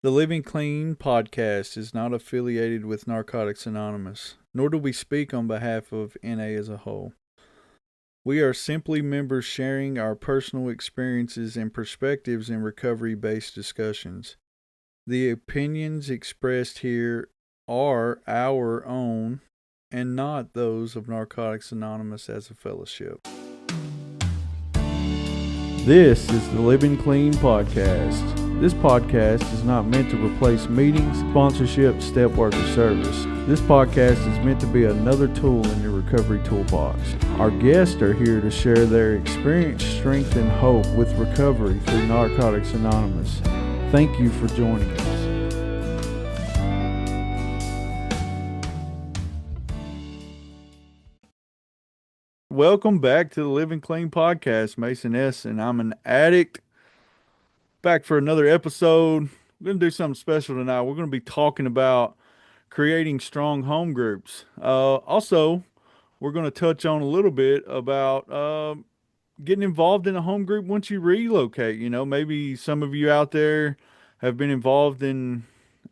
The Living Clean podcast is not affiliated with Narcotics Anonymous, nor do we speak on behalf of NA as a whole. We are simply members sharing our personal experiences and perspectives in recovery based discussions. The opinions expressed here are our own and not those of Narcotics Anonymous as a fellowship. This is the Living Clean podcast. This podcast is not meant to replace meetings, sponsorship, step work, or service. This podcast is meant to be another tool in your recovery toolbox. Our guests are here to share their experience, strength, and hope with recovery through Narcotics Anonymous. Thank you for joining us. Welcome back to the Living Clean podcast. Mason S. and I'm an addict. Back for another episode. We're going to do something special tonight. We're going to be talking about creating strong home groups. Also, we're going to touch on a little bit about getting involved in a home group once you relocate. You know, maybe some of you out there have been involved in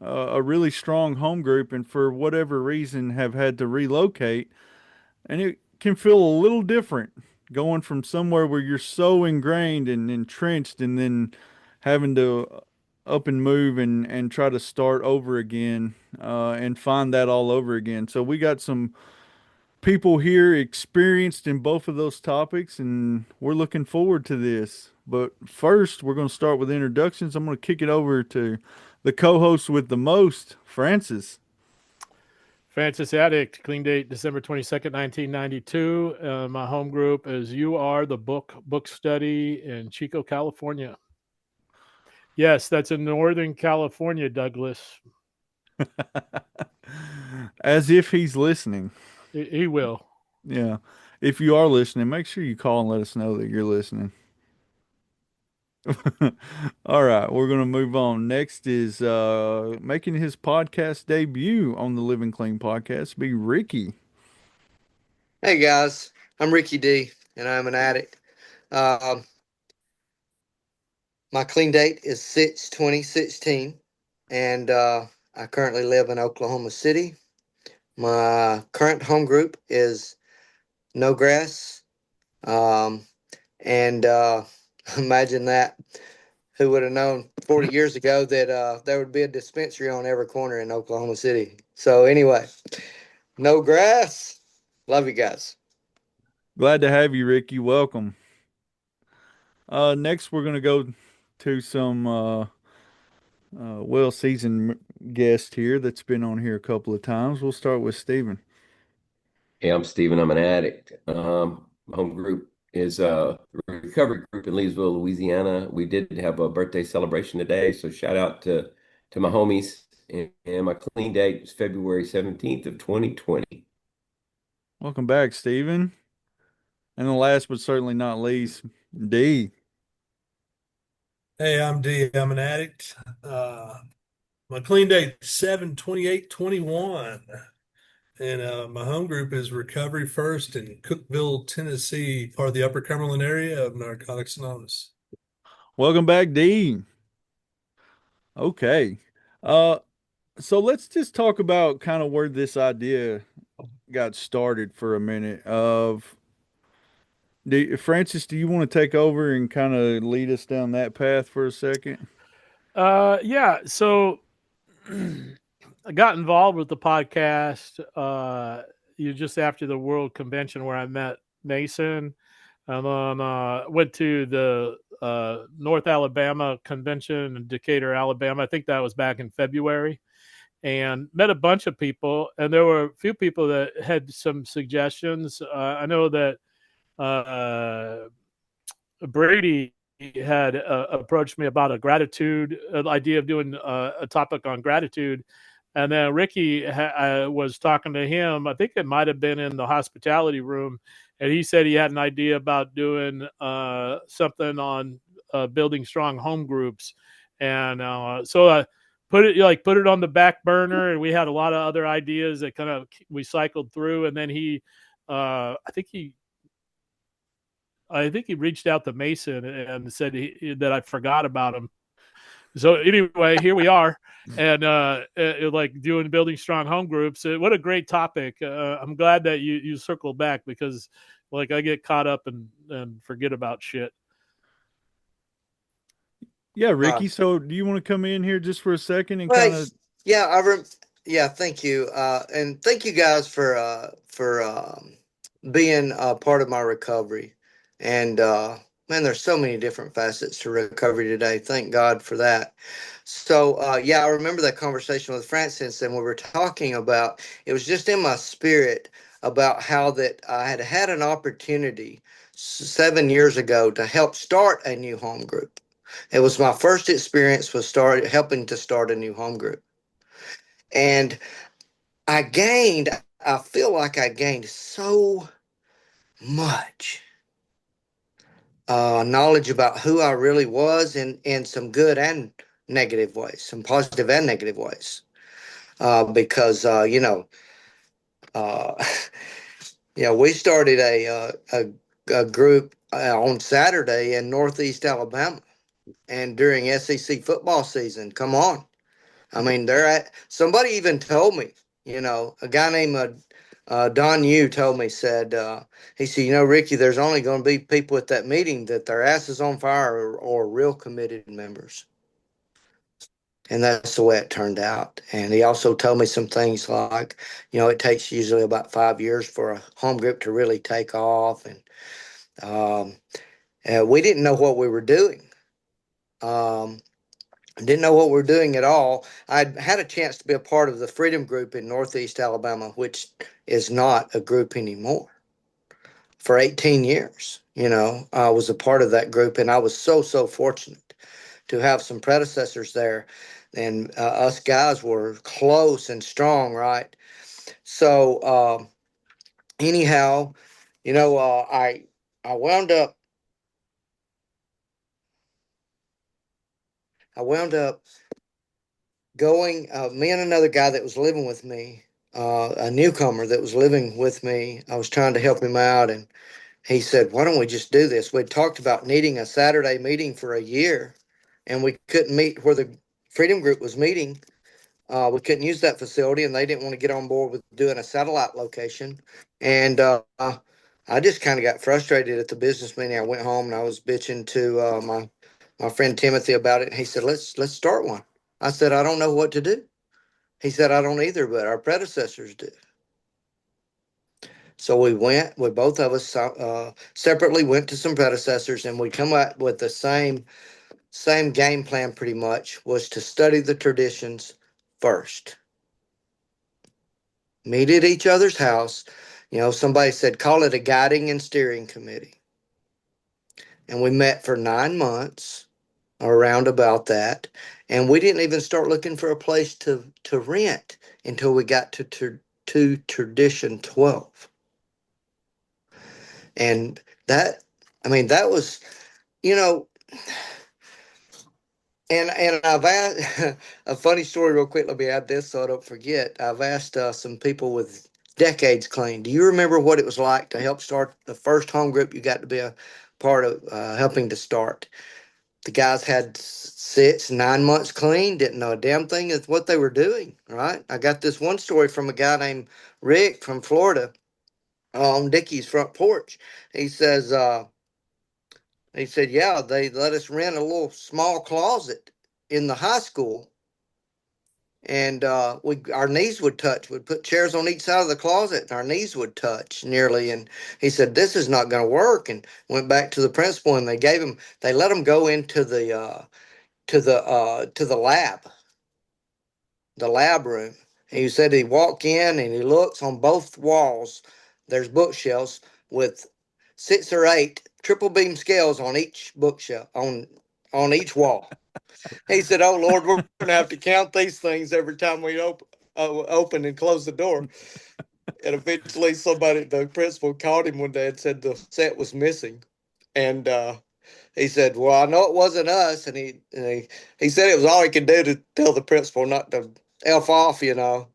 a really strong home group and for whatever reason have had to relocate. And it can feel a little different going from somewhere where you're so ingrained and entrenched and then having to up and move and try to start over again and find that all over again. So we got some people here experienced in both of those topics, and we're looking forward to this. But first, we're going to start with introductions. I'm going to kick it over to the co-host with the most, Francis. Francis Addict, clean date December 22nd, 1992. My home group is You Are the Book Study in Chico, California. Yes, that's in Northern California, Douglas. As if he's listening. He will. Yeah. If you are listening, make sure you call and let us know that you're listening. All right, we're going to move on. Next is making his podcast debut on the Living Clean podcast be Ricky. Hey guys, I'm Ricky D, and I'm an addict. Um, my clean date is 6/20/16, and I currently live in Oklahoma City. My current home group is No Grass, um, and imagine that. Who would have known 40 years ago that there would be a dispensary on every corner in Oklahoma City? So anyway, No Grass. Love you guys. Glad to have you, Ricky. Welcome. Next, we're going to go to some well-seasoned guest here that's been on here a couple of times. We'll start with Stephen. Hey, I'm Steven. I'm an addict. My home group is a recovery group in Leesville, Louisiana. We did have a birthday celebration today, so shout out to my homies. And my clean date is February 17th of 2020. Welcome back, Stephen. And the last but certainly not least, D. Hey, I'm D. I'm an addict. My clean date 7/28/21, and my home group is Recovery First in Cookeville, Tennessee, part of the Upper Cumberland area of Narcotics Anonymous. Welcome back, D. Okay. Uh, so let's just talk about kind of where this idea got started for a minute. Francis, do you want to take over and kind of lead us down that path for a second? Yeah, so I got involved with the podcast just after the World Convention where I met Mason. And then went to the North Alabama Convention in Decatur, Alabama. I think that was back in February. And met a bunch of people. And there were a few people that had some suggestions. I know that Brady had approached me about a gratitude idea of doing a topic on gratitude. And then Ricky was talking to him. I think it might have been in the hospitality room. And he said he had an idea about doing something on building strong home groups. And so I put it on the back burner. And we had a lot of other ideas that kind of we cycled through. And then I think he reached out to Mason and said that I forgot about him. So anyway, here we are, and like building strong home groups. What a great topic! I'm glad that you circled back, because like I get caught up and forget about shit. Yeah, Ricky. So do you want to come in here just for a second and Well, kind of? yeah, yeah, thank you. And thank you guys for being part of my recovery. And man, there's so many different facets to recovery today. Thank God for that. So yeah, I remember that conversation with Francis, and we were talking about, it was just in my spirit about how that I had had an opportunity 7 years ago to help start a new home group. It was my first experience with helping to start a new home group. And I feel like I gained so much knowledge about who I really was in some good and negative ways, some positive and negative ways. Because, uh, we started a group on Saturday in Northeast Alabama, and during SEC football season. Come on. I mean, somebody even told me, a guy named Don Yu told me, he said, Ricky, there's only going to be people at that meeting that their ass is on fire or real committed members. And that's the way it turned out. And he also told me some things like, it takes usually about 5 years for a home group to really take off. And we didn't know what we were doing. Um, didn't know what we were doing at all. I'd had a chance to be a part of the Freedom Group in Northeast Alabama, which is not a group anymore, for 18 years. I was a part of that group, and I was so, so fortunate to have some predecessors there. And us guys were close and strong, right? So, anyhow, I wound up, I wound up going, me and another guy that was living with me, a newcomer that was living with me. I was trying to help him out, and he said, "Why don't we just do this?" We'd talked about needing a Saturday meeting for a year, and we couldn't meet where the Freedom Group was meeting. We couldn't use that facility, and they didn't want to get on board with doing a satellite location. And I just kind of got frustrated at the business meeting. I went home and I was bitching to my friend Timothy about it. And he said, "Let's start one." I said, "I don't know what to do." He said, "I don't either, but our predecessors do." So we both of us separately went to some predecessors, and we come up with the same game plan. Pretty much was to study the traditions first, meet at each other's house. Somebody said call it a guiding and steering committee, and we met for 9 months, around about that. And we didn't even start looking for a place to rent until we got to Tradition 12. And that, I mean, that was, you know, and I've asked a funny story real quick. Let me add this so I don't forget. I've asked some people with decades clean. Do you remember what it was like to help start the first home group you got to be a part of, helping to start? The guys had 6, 9 months clean, didn't know a damn thing of what they were doing. Right? I got this one story from a guy named Rick from Florida, on Dickie's front porch. He says, yeah, they let us rent a little small closet in the high school, and our knees would touch. We'd put chairs on each side of the closet, and our knees would touch nearly. And he said, "This is not going to work." And went back to the principal, and they let him go into the lab room. And he said he walk in and he looks on both walls. There's bookshelves with 6 or 8 triple beam scales on each bookshelf, on each wall. He said, "Oh Lord, we're going to have to count these things every time we open and close the door." And eventually, the principal, called him one day and said the set was missing. And he said, "Well, I know it wasn't us." And he said it was all he could do to tell the principal not to F off. And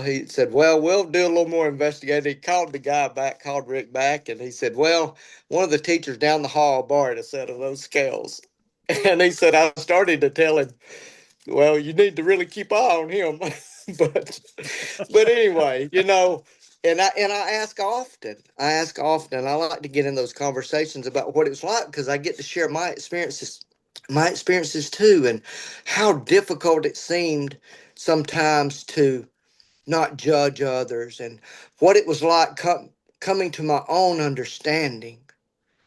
he said, "Well, we'll do a little more investigating." He called the guy back, called Rick back, and he said, "Well, one of the teachers down the hall borrowed a set of those scales." And he said, I started to tell him, well, you need to really keep eye on him. but but anyway, and I ask often. I ask often. I like to get in those conversations about what it's like because I get to share my experiences too, and how difficult it seemed sometimes to not judge others, and what it was like coming to my own understanding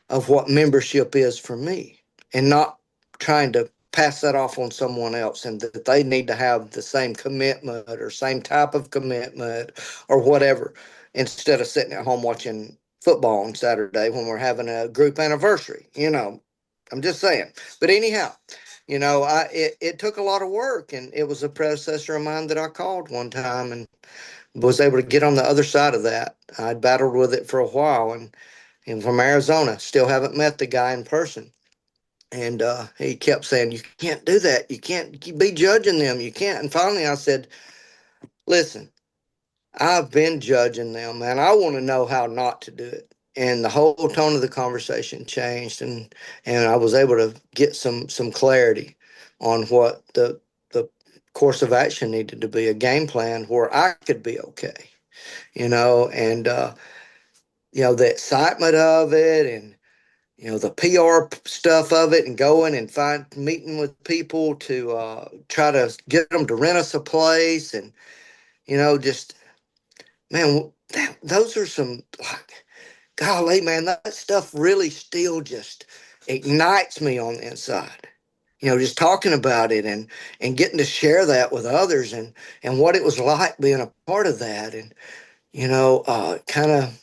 of what membership is for me, and not trying to pass that off on someone else, and that they need to have the same commitment or same type of commitment or whatever, instead of sitting at home watching football on Saturday when we're having a group anniversary. I'm just saying. But anyhow, it took a lot of work, and it was a predecessor of mine that I called one time and was able to get on the other side of that. I'd battled with it for a while, and from Arizona. Still haven't met the guy in person. And he kept saying, "You can't do that. You can't be judging them. You can't." And finally, I said, "Listen, I've been judging them, and I want to know how not to do it." And the whole tone of the conversation changed, and I was able to get some clarity on what the course of action needed to be, a game plan where I could be okay, and the excitement of it, and the PR stuff of it, and going and meeting with people to try to get them to rent us a place, and just, man, those are some, like, golly, man, that stuff really still just ignites me on the inside. Just talking about it, and getting to share that with others, and what it was like being a part of that, and kind of,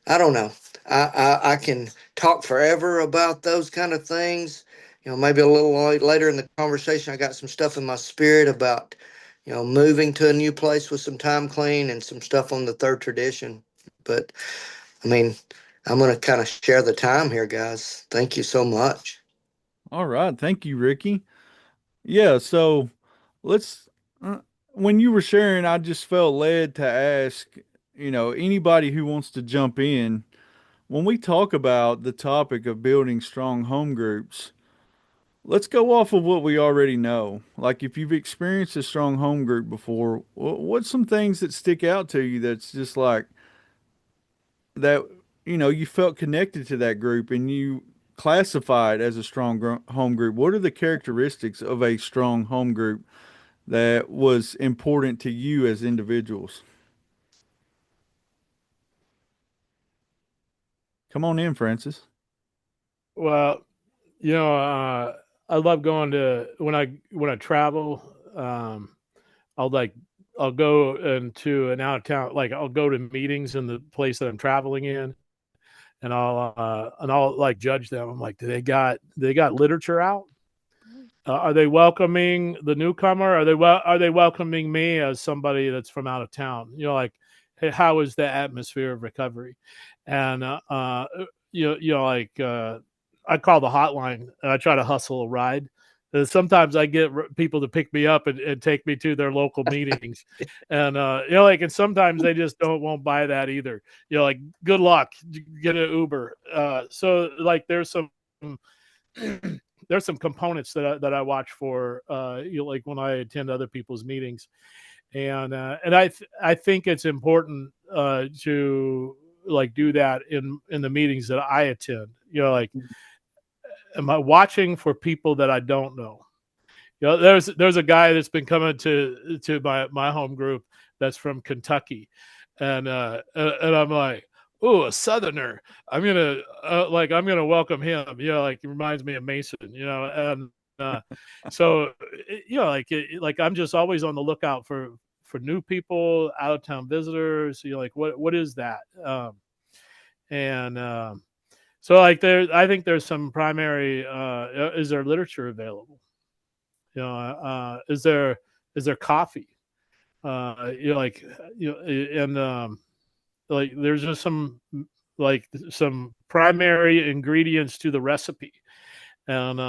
I don't know. I can talk forever about those kind of things. Maybe a little later in the conversation, I got some stuff in my spirit about, moving to a new place with some time clean and some stuff on the third tradition. But I mean, I'm going to kind of share the time here, guys. Thank you so much. All right. Thank you, Ricky. Yeah. So let's, uh, when you were sharing, I just felt led to ask, anybody who wants to jump in, when we talk about the topic of building strong home groups, let's go off of what we already know. Like, if you've experienced a strong home group before, what's some things that stick out to you that's just like that, you felt connected to that group and you classified as a strong home group? What are the characteristics of a strong home group that was important to you as individuals? Come on in, Francis. Well, I love going to when I travel. I'll like I'll go into an out of town, like I'll go to meetings in the place that I'm traveling in, and I'll like judge them. I'm like, do they got literature out? Are they welcoming the newcomer? Are they welcoming me as somebody that's from out of town? Like, hey, how is the atmosphere of recovery? And like I call the hotline and I try to hustle a ride. Sometimes I get people to pick me up and take me to their local meetings, and and sometimes they just won't buy that either. Like, good luck, get an Uber. So like there's some components that I watch for, like when I attend other people's meetings, and I think it's important to like do that in the meetings that I attend. Like, am I watching for people that I don't know? There's a guy that's been coming to my home group that's from Kentucky, and I'm like, oh, a Southerner. I'm gonna welcome him. Like, it reminds me of Mason. And so like I'm just always on the lookout for new people, out of town visitors. Like, what is that? And so like I think there's some primary. Is there literature available? Is there coffee? Like, and like there's just some primary ingredients to the recipe, and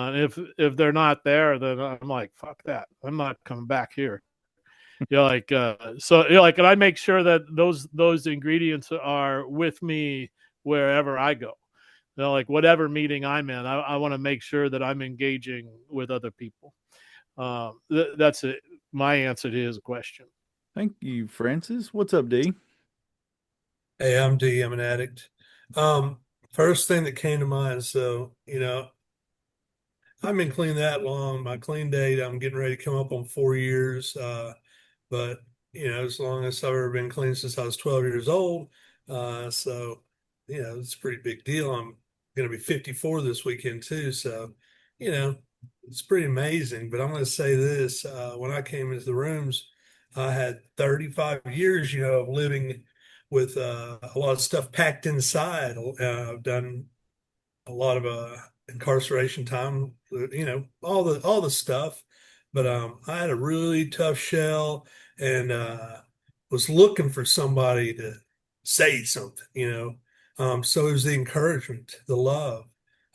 if they're not there, then I'm like, fuck that, I'm not coming back here. Like, and I make sure that those ingredients are with me wherever I go. like whatever meeting I'm in, I want to make sure that I'm engaging with other people. That's it. My answer to his question. Thank you, Francis. What's up, D? Hey, I'm D. I'm an addict. Um, First thing that came to mind, so, I've been clean that long. My clean date, I'm getting ready to come up on 4 years. But as long as I've ever been clean since I was 12 years old. So, it's a pretty big deal. I'm going to be 54 this weekend too. So, you know, it's pretty amazing. But I'm going to say this, when I came into the rooms, I had 35 years, of living with a lot of stuff packed inside. I've done a lot of incarceration time, all the stuff. But I had a really tough shell and was looking for somebody to say something. So it was the encouragement, the love.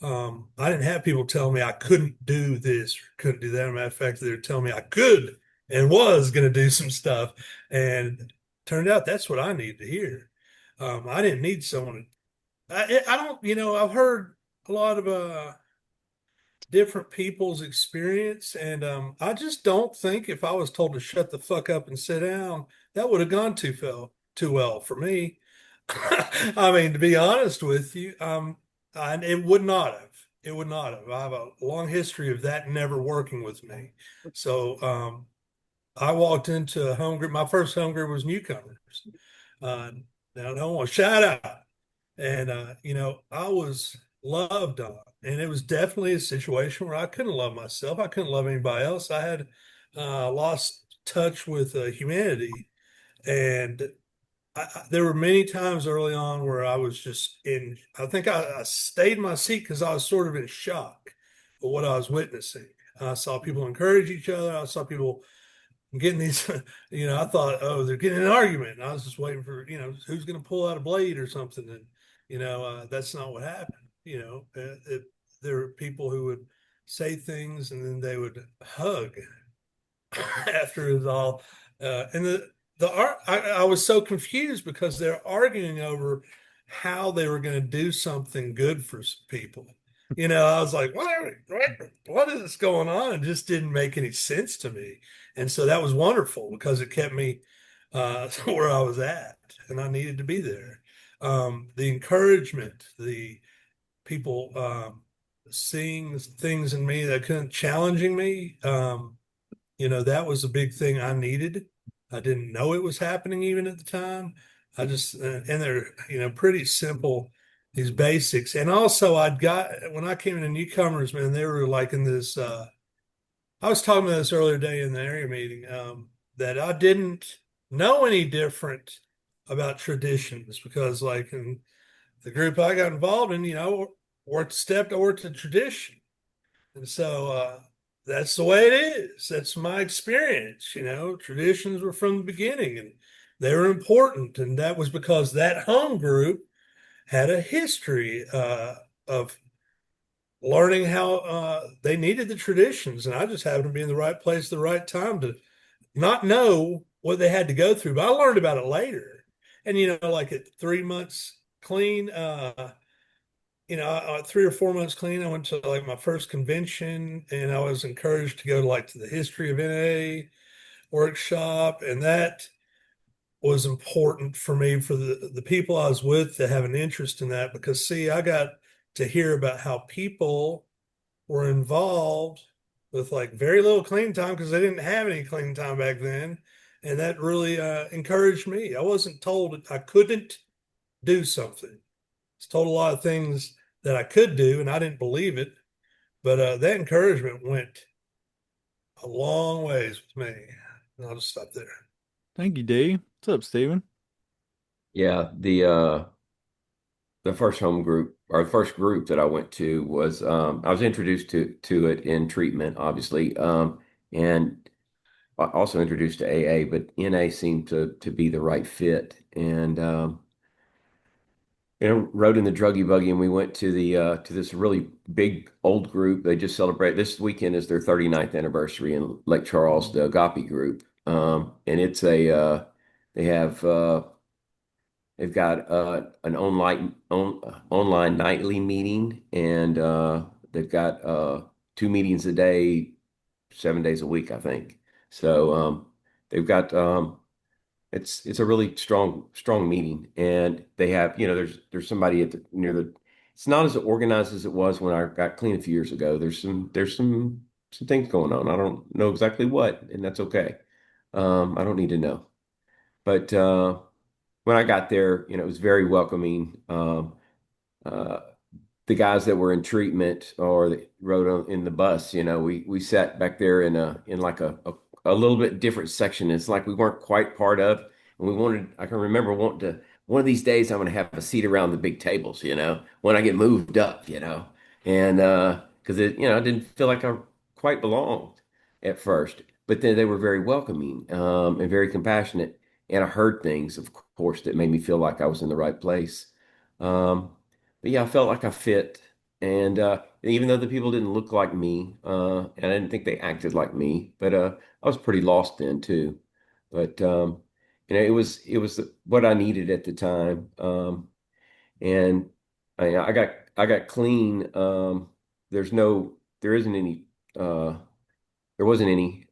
I didn't have people tell me I couldn't do this or couldn't do that. As a matter of fact, they were telling me I could and was going to do some stuff. And turned out that's what I needed to hear. I didn't need someone. I don't, I've heard a lot of different people's experience, and I just don't think if I was told to shut the fuck up and sit down, that would have gone too well for me. I mean, to be honest with you, it would not have. It would not have. I have a long history of that never working with me. So I walked into a home group. My first home group was newcomers. Now, I don't want to shout out. And, I was loved on. And it was definitely a situation where I couldn't love myself. I couldn't love anybody else. I had lost touch with humanity. And there were many times early on where I was just I think I stayed in my seat because I was sort of in shock of what I was witnessing. I saw people encourage each other. I saw people getting these, I thought, oh, they're getting an argument. And I was just waiting for, who's going to pull out a blade or something. And, that's not what happened. There were people who would say things and then they would hug after it was all. And I was so confused because they're arguing over how they were going to do something good for people. I was like, what is going on? It just didn't make any sense to me. And so that was wonderful because it kept me where I was at and I needed to be there. The encouragement, the people seeing things in me that couldn't challenging me, that was a big thing I needed. I didn't know it was happening even at the time. I just, and they're, pretty simple, these basics. And also when I came into newcomers, man, they were like in this, I was talking about this earlier today in the area meeting, that I didn't know any different about traditions because like in the group I got involved in, I worked a tradition. And so that's the way it is. That's my experience. Traditions were from the beginning and they were important. And that was because that home group had a history of learning how they needed the traditions. And I just happened to be in the right place at the right time to not know what they had to go through. But I learned about it later. And, like at 3 months clean, 3 or 4 months clean, I went to like my first convention and I was encouraged to go to the history of NA workshop. And that was important for me, for the people I was with to have an interest in that, because see, I got to hear about how people were involved with like very little clean time because they didn't have any clean time back then. And that really encouraged me. I wasn't told I couldn't do something. I was told a lot of things that I could do, and I didn't believe it. But that encouragement went a long ways with me. And I'll just stop there. Thank you, D. What's up, Steven? Yeah, the first home group or the first group that I went to was I was introduced to it in treatment, obviously, and also introduced to AA, but NA seemed to be the right fit, and rode in the druggy buggy, and we went to this really big old group. They just celebrate this weekend is their 39th anniversary in Lake Charles, the Agape group, and it's they have They've got an online nightly meeting, and they've got 2 meetings a day, 7 days a week, I think. So they've got it's a really strong meeting, and they have there's somebody at the near the. It's not as organized as it was when I got clean a few years ago. There's some things going on. I don't know exactly what, and that's okay. I don't need to know. But when I got there, it was very welcoming. Uh, the guys that were in treatment or that rode in the bus, we sat back there in like a little bit different section. It's like we weren't quite part of, and I can remember wanting to, one of these days I'm going to have a seat around the big tables, when I get moved up, and because I didn't feel like I quite belonged at first, but then they were very welcoming, and very compassionate, and I heard things, of course, that made me feel like I was in the right place. Um, but yeah, I felt like I fit. And even though the people didn't look like me, and I didn't think they acted like me, but I was pretty lost then too. But it was what I needed at the time. And I got clean. There isn't any uh, there wasn't any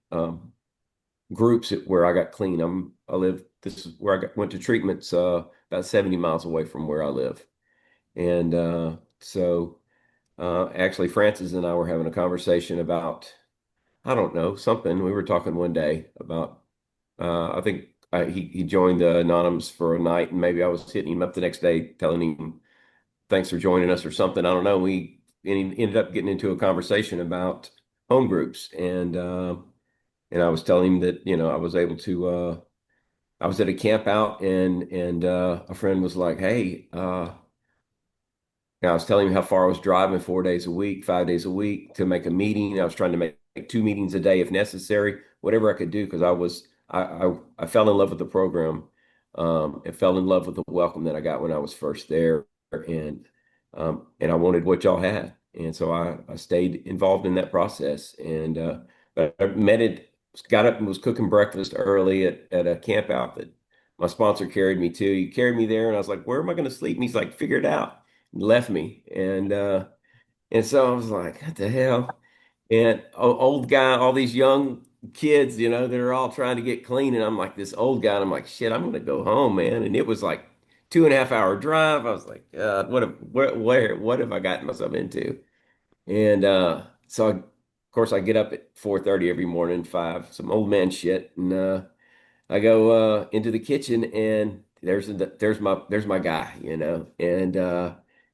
groups where I got clean. I live This is where went to treatments about 70 miles away from where I live. And so actually, Francis and I were having a conversation about, I don't know, something. We were talking one day about, I think he joined the Anonymous for a night, and maybe I was hitting him up the next day telling him, thanks for joining us or something. I don't know. And he ended up getting into a conversation about home groups. And I was telling him that, I was able to, I was at a camp out, and a friend was like, hey, I was telling him how far I was driving 4 days a week, 5 days a week to make a meeting. I was trying to make 2 meetings a day if necessary, whatever I could do, because I fell in love with the program, and fell in love with the welcome that I got when I was first there, and I wanted what y'all had, and so I stayed involved in that process, and but I got up and was cooking breakfast early at a camp out that my sponsor carried me to. He carried me there, and I was like, "Where am I going to sleep?" And he's like, "Figure it out." Left me. And so I was like, what the hell? And old guy, all these young kids, that are all trying to get clean. And I'm like this old guy, and I'm like, shit, I'm gonna go home, man. And it was like 2.5 hour drive. I was like, God, what have I gotten myself into? And of course I get up at 4:30 every morning, five, some old man shit. And I go into the kitchen, and there's my guy, and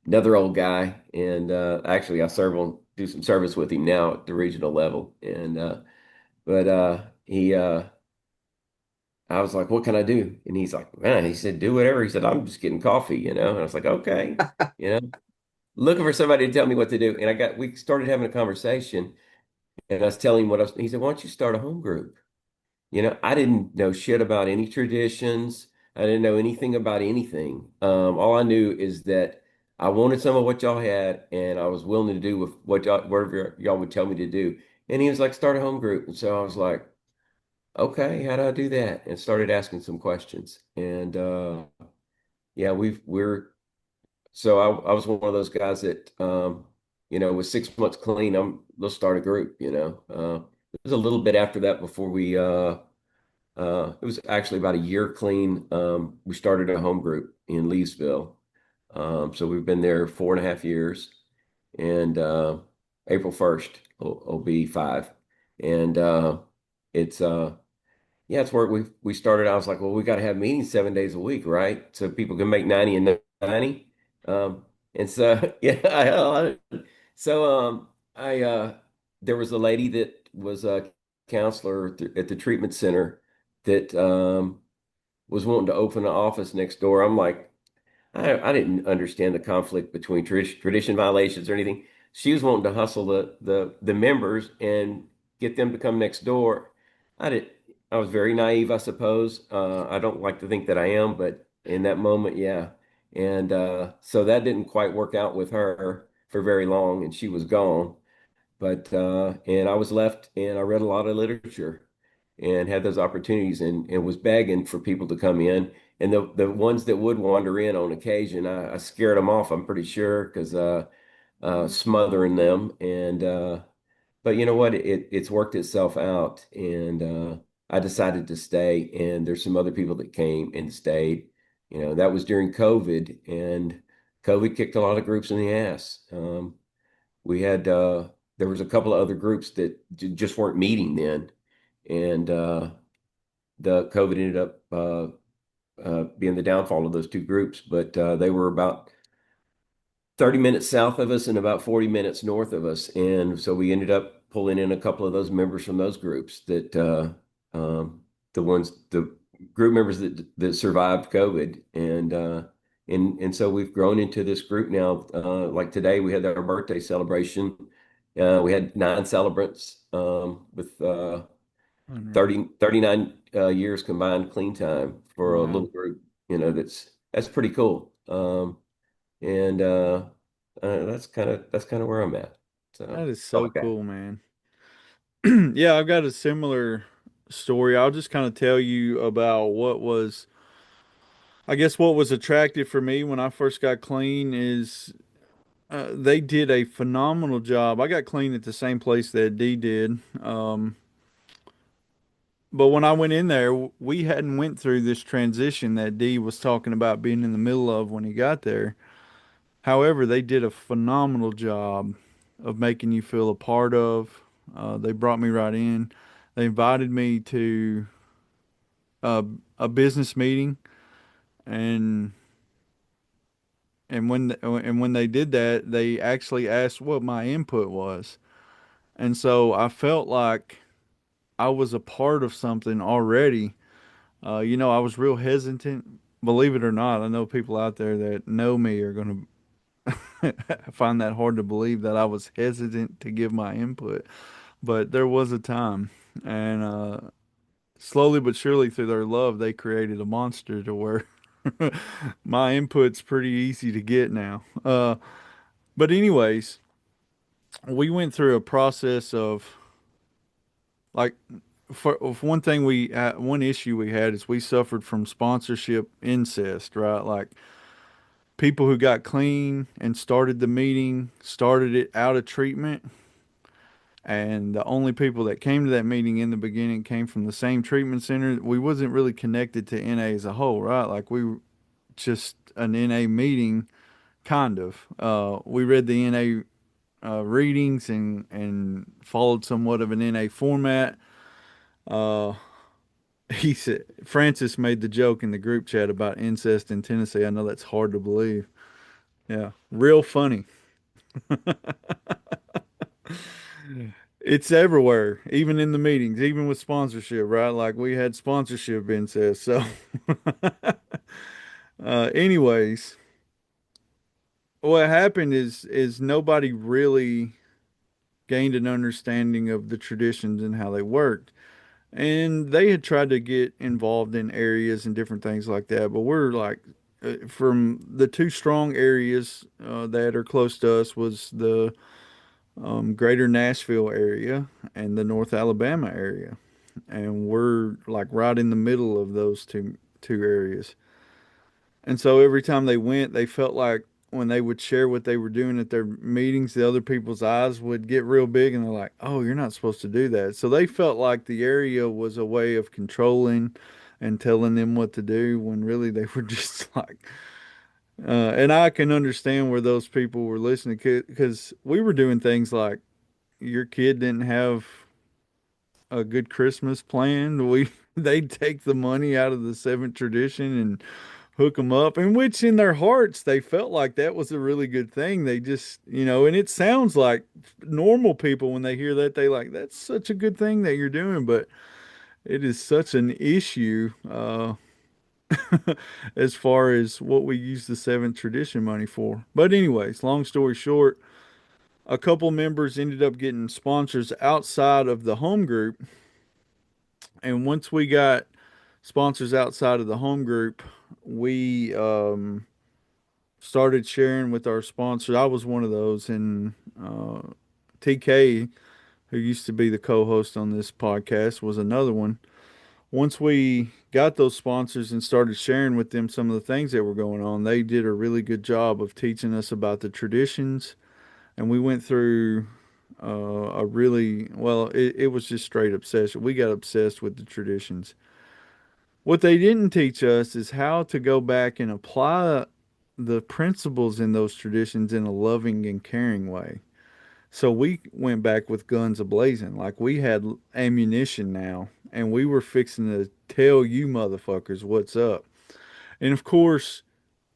another old guy, and actually I do some service with him now at the regional level, and but he I was like, what can I do? And he's like, man, he said, do whatever. He said, I'm just getting coffee, and I was like, okay, you know, looking for somebody to tell me what to do, and we started having a conversation, and I was telling him he said, why don't you start a home group? I didn't know shit about any traditions. I didn't know anything about anything. All I knew is that I wanted some of what y'all had, and I was willing to do with whatever y'all would tell me to do. And he was like, start a home group. And so I was like, okay, how do I do that? And started asking some questions. And yeah, we're so I was one of those guys that with 6 months clean, let's start a group. It was a little bit after that before it was actually about a year clean. We started a home group in Leesville. So we've been there 4.5 years, and April 1st will be 5. And it's yeah, it's where we started. I was like, well, we got to have meetings 7 days a week, right? So people can make 90 and 90. And so yeah, I there was a lady that was a counselor at the treatment center that was wanting to open an office next door. I'm like, I didn't understand the conflict between tradition violations or anything. She was wanting to hustle the members and get them to come next door. I did. I was very naive, I suppose. I don't like to think that I am, but in that moment, yeah. And so that didn't quite work out with her for very long, and she was gone. But and I was left, and I read a lot of literature, and had those opportunities and was begging for people to come in. And the ones that would wander in on occasion, I scared them off, I'm pretty sure, because smothering them. And but you know what? It's worked itself out, and I decided to stay. And there's some other people that came and stayed. You know, that was during COVID, and COVID kicked a lot of groups in the ass. We had there was a couple of other groups that just weren't meeting then, and the COVID ended up being the downfall of those two groups. But they were about 30 minutes south of us and about 40 minutes north of us. And so we ended up pulling in a couple of those members from those groups that the group members that survived COVID. And so we've grown into this group now. Like today, we had our birthday celebration. We had 9 celebrants with Unreal. 39 years combined clean time for a Wow. little group. You know, that's pretty cool. And that's kind of where I'm at. That So, is oh, so okay. cool, man. Yeah, I've got a similar story. I'll just kind of tell you about I guess, what was attractive for me when I first got clean is they did a phenomenal job. I got clean at the same place that Dee did. But when I went in there, we hadn't went through this transition that Dee was talking about being in the middle of when he got there. However, they did a phenomenal job of making you feel a part of. They brought me right in. They invited me to uh, a business meeting, and when they did that, they actually asked what my input was, and so I felt like I was a part of something already. I was real hesitant. Believe it or not, I know people out there that know me are going to find that hard to believe that I was hesitant to give my input. But there was a time, and slowly but surely through their love, they created a monster to where my input's pretty easy to get now. But anyways, we went through a process of like for one thing one issue we had is we suffered from sponsorship incest, right? Like people who got clean and started the meeting started it out of treatment, and the only people that came to that meeting in the beginning came from the same treatment center. We wasn't really connected to NA as a whole, right? Like we were just an NA meeting, kind of. We read the NA readings and followed somewhat of an NA format. Uh, he said Francis made the joke in the group chat about incest in Tennessee. I know that's hard to believe. Yeah, real funny. It's everywhere, even in the meetings, even with sponsorship, right? Like we had sponsorship incest. So, anyways, what happened is nobody really gained an understanding of the traditions and how they worked. And they had tried to get involved in areas and different things like that, but we're like from the two strong areas that are close to us was the greater Nashville area and the North Alabama area, and we're like right in the middle of those two areas. And so every time they went, they felt like when they would share what they were doing at their meetings, the other people's eyes would get real big and they're like, oh, you're not supposed to do that. So they felt like the area was a way of controlling and telling them what to do when really they were just like, and I can understand where those people were listening because we were doing things like your kid didn't have a good Christmas planned. They'd take the money out of the seventh tradition and hook them up, in which in their hearts they felt like that was a really good thing. They just, and it sounds like normal people when they hear that they like that's such a good thing that you're doing, but it is such an issue as far as what we use the seventh tradition money for. But anyways, long story short, a couple members ended up getting sponsors outside of the home group, and once we got sponsors outside of the home group, we started sharing with our sponsors. I was one of those, and TK, who used to be the co-host on this podcast, was another one. Once we got those sponsors and started sharing with them some of the things that were going on, they did a really good job of teaching us about the traditions. And we went through a really, well, it was just straight obsession. We got obsessed with the traditions. What they didn't teach us is how to go back and apply the principles in those traditions in a loving and caring way. So we went back with guns ablazing, like we had ammunition now, and we were fixing to tell you motherfuckers what's up. And of course,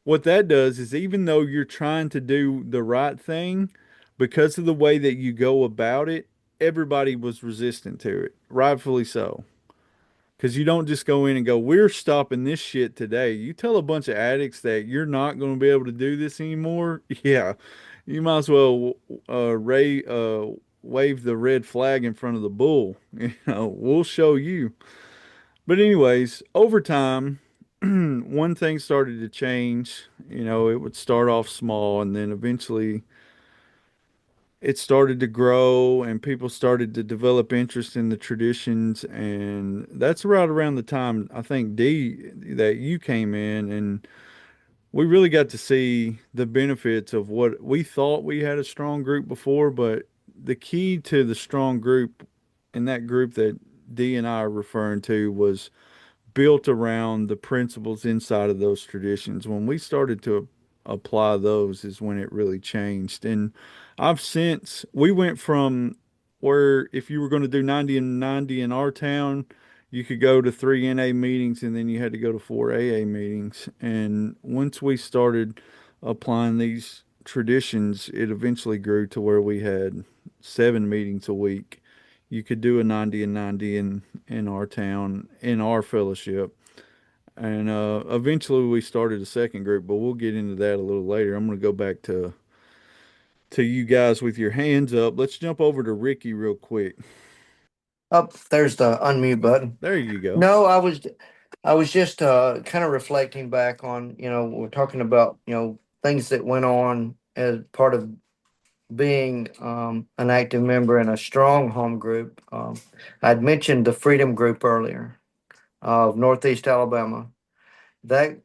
what that does is even though you're trying to do the right thing, because of the way that you go about it, everybody was resistant to it, rightfully so. Because you don't just go in and go, we're stopping this shit today. You tell a bunch of addicts that you're not going to be able to do this anymore. Yeah, you might as well wave the red flag in front of the bull. We'll show you. But, anyways, over time, one thing started to change. It would start off small and then eventually it started to grow and people started to develop interest in the traditions, and that's right around the time I think D that you came in, and we really got to see the benefits of what we thought we had a strong group before. But the key to the strong group, and that group that D and I are referring to, was built around the principles inside of those traditions. When we started to apply those is when it really changed. And we went from where if you were going to do 90 and 90 in our town, you could go to 3 NA meetings and then you had to go to 4 AA meetings. And once we started applying these traditions, it eventually grew to where we had 7 meetings a week. You could do a 90 and 90 in our town, in our fellowship. And eventually we started a second group, but we'll get into that a little later. I'm going to go back to you guys with your hands up. Let's jump over to Ricky real quick. Oh, there's the unmute button. There you go. No, I was just kind of reflecting back on, we're talking about, things that went on as part of being an active member in a strong home group. I'd mentioned the Freedom Group earlier of Northeast Alabama. That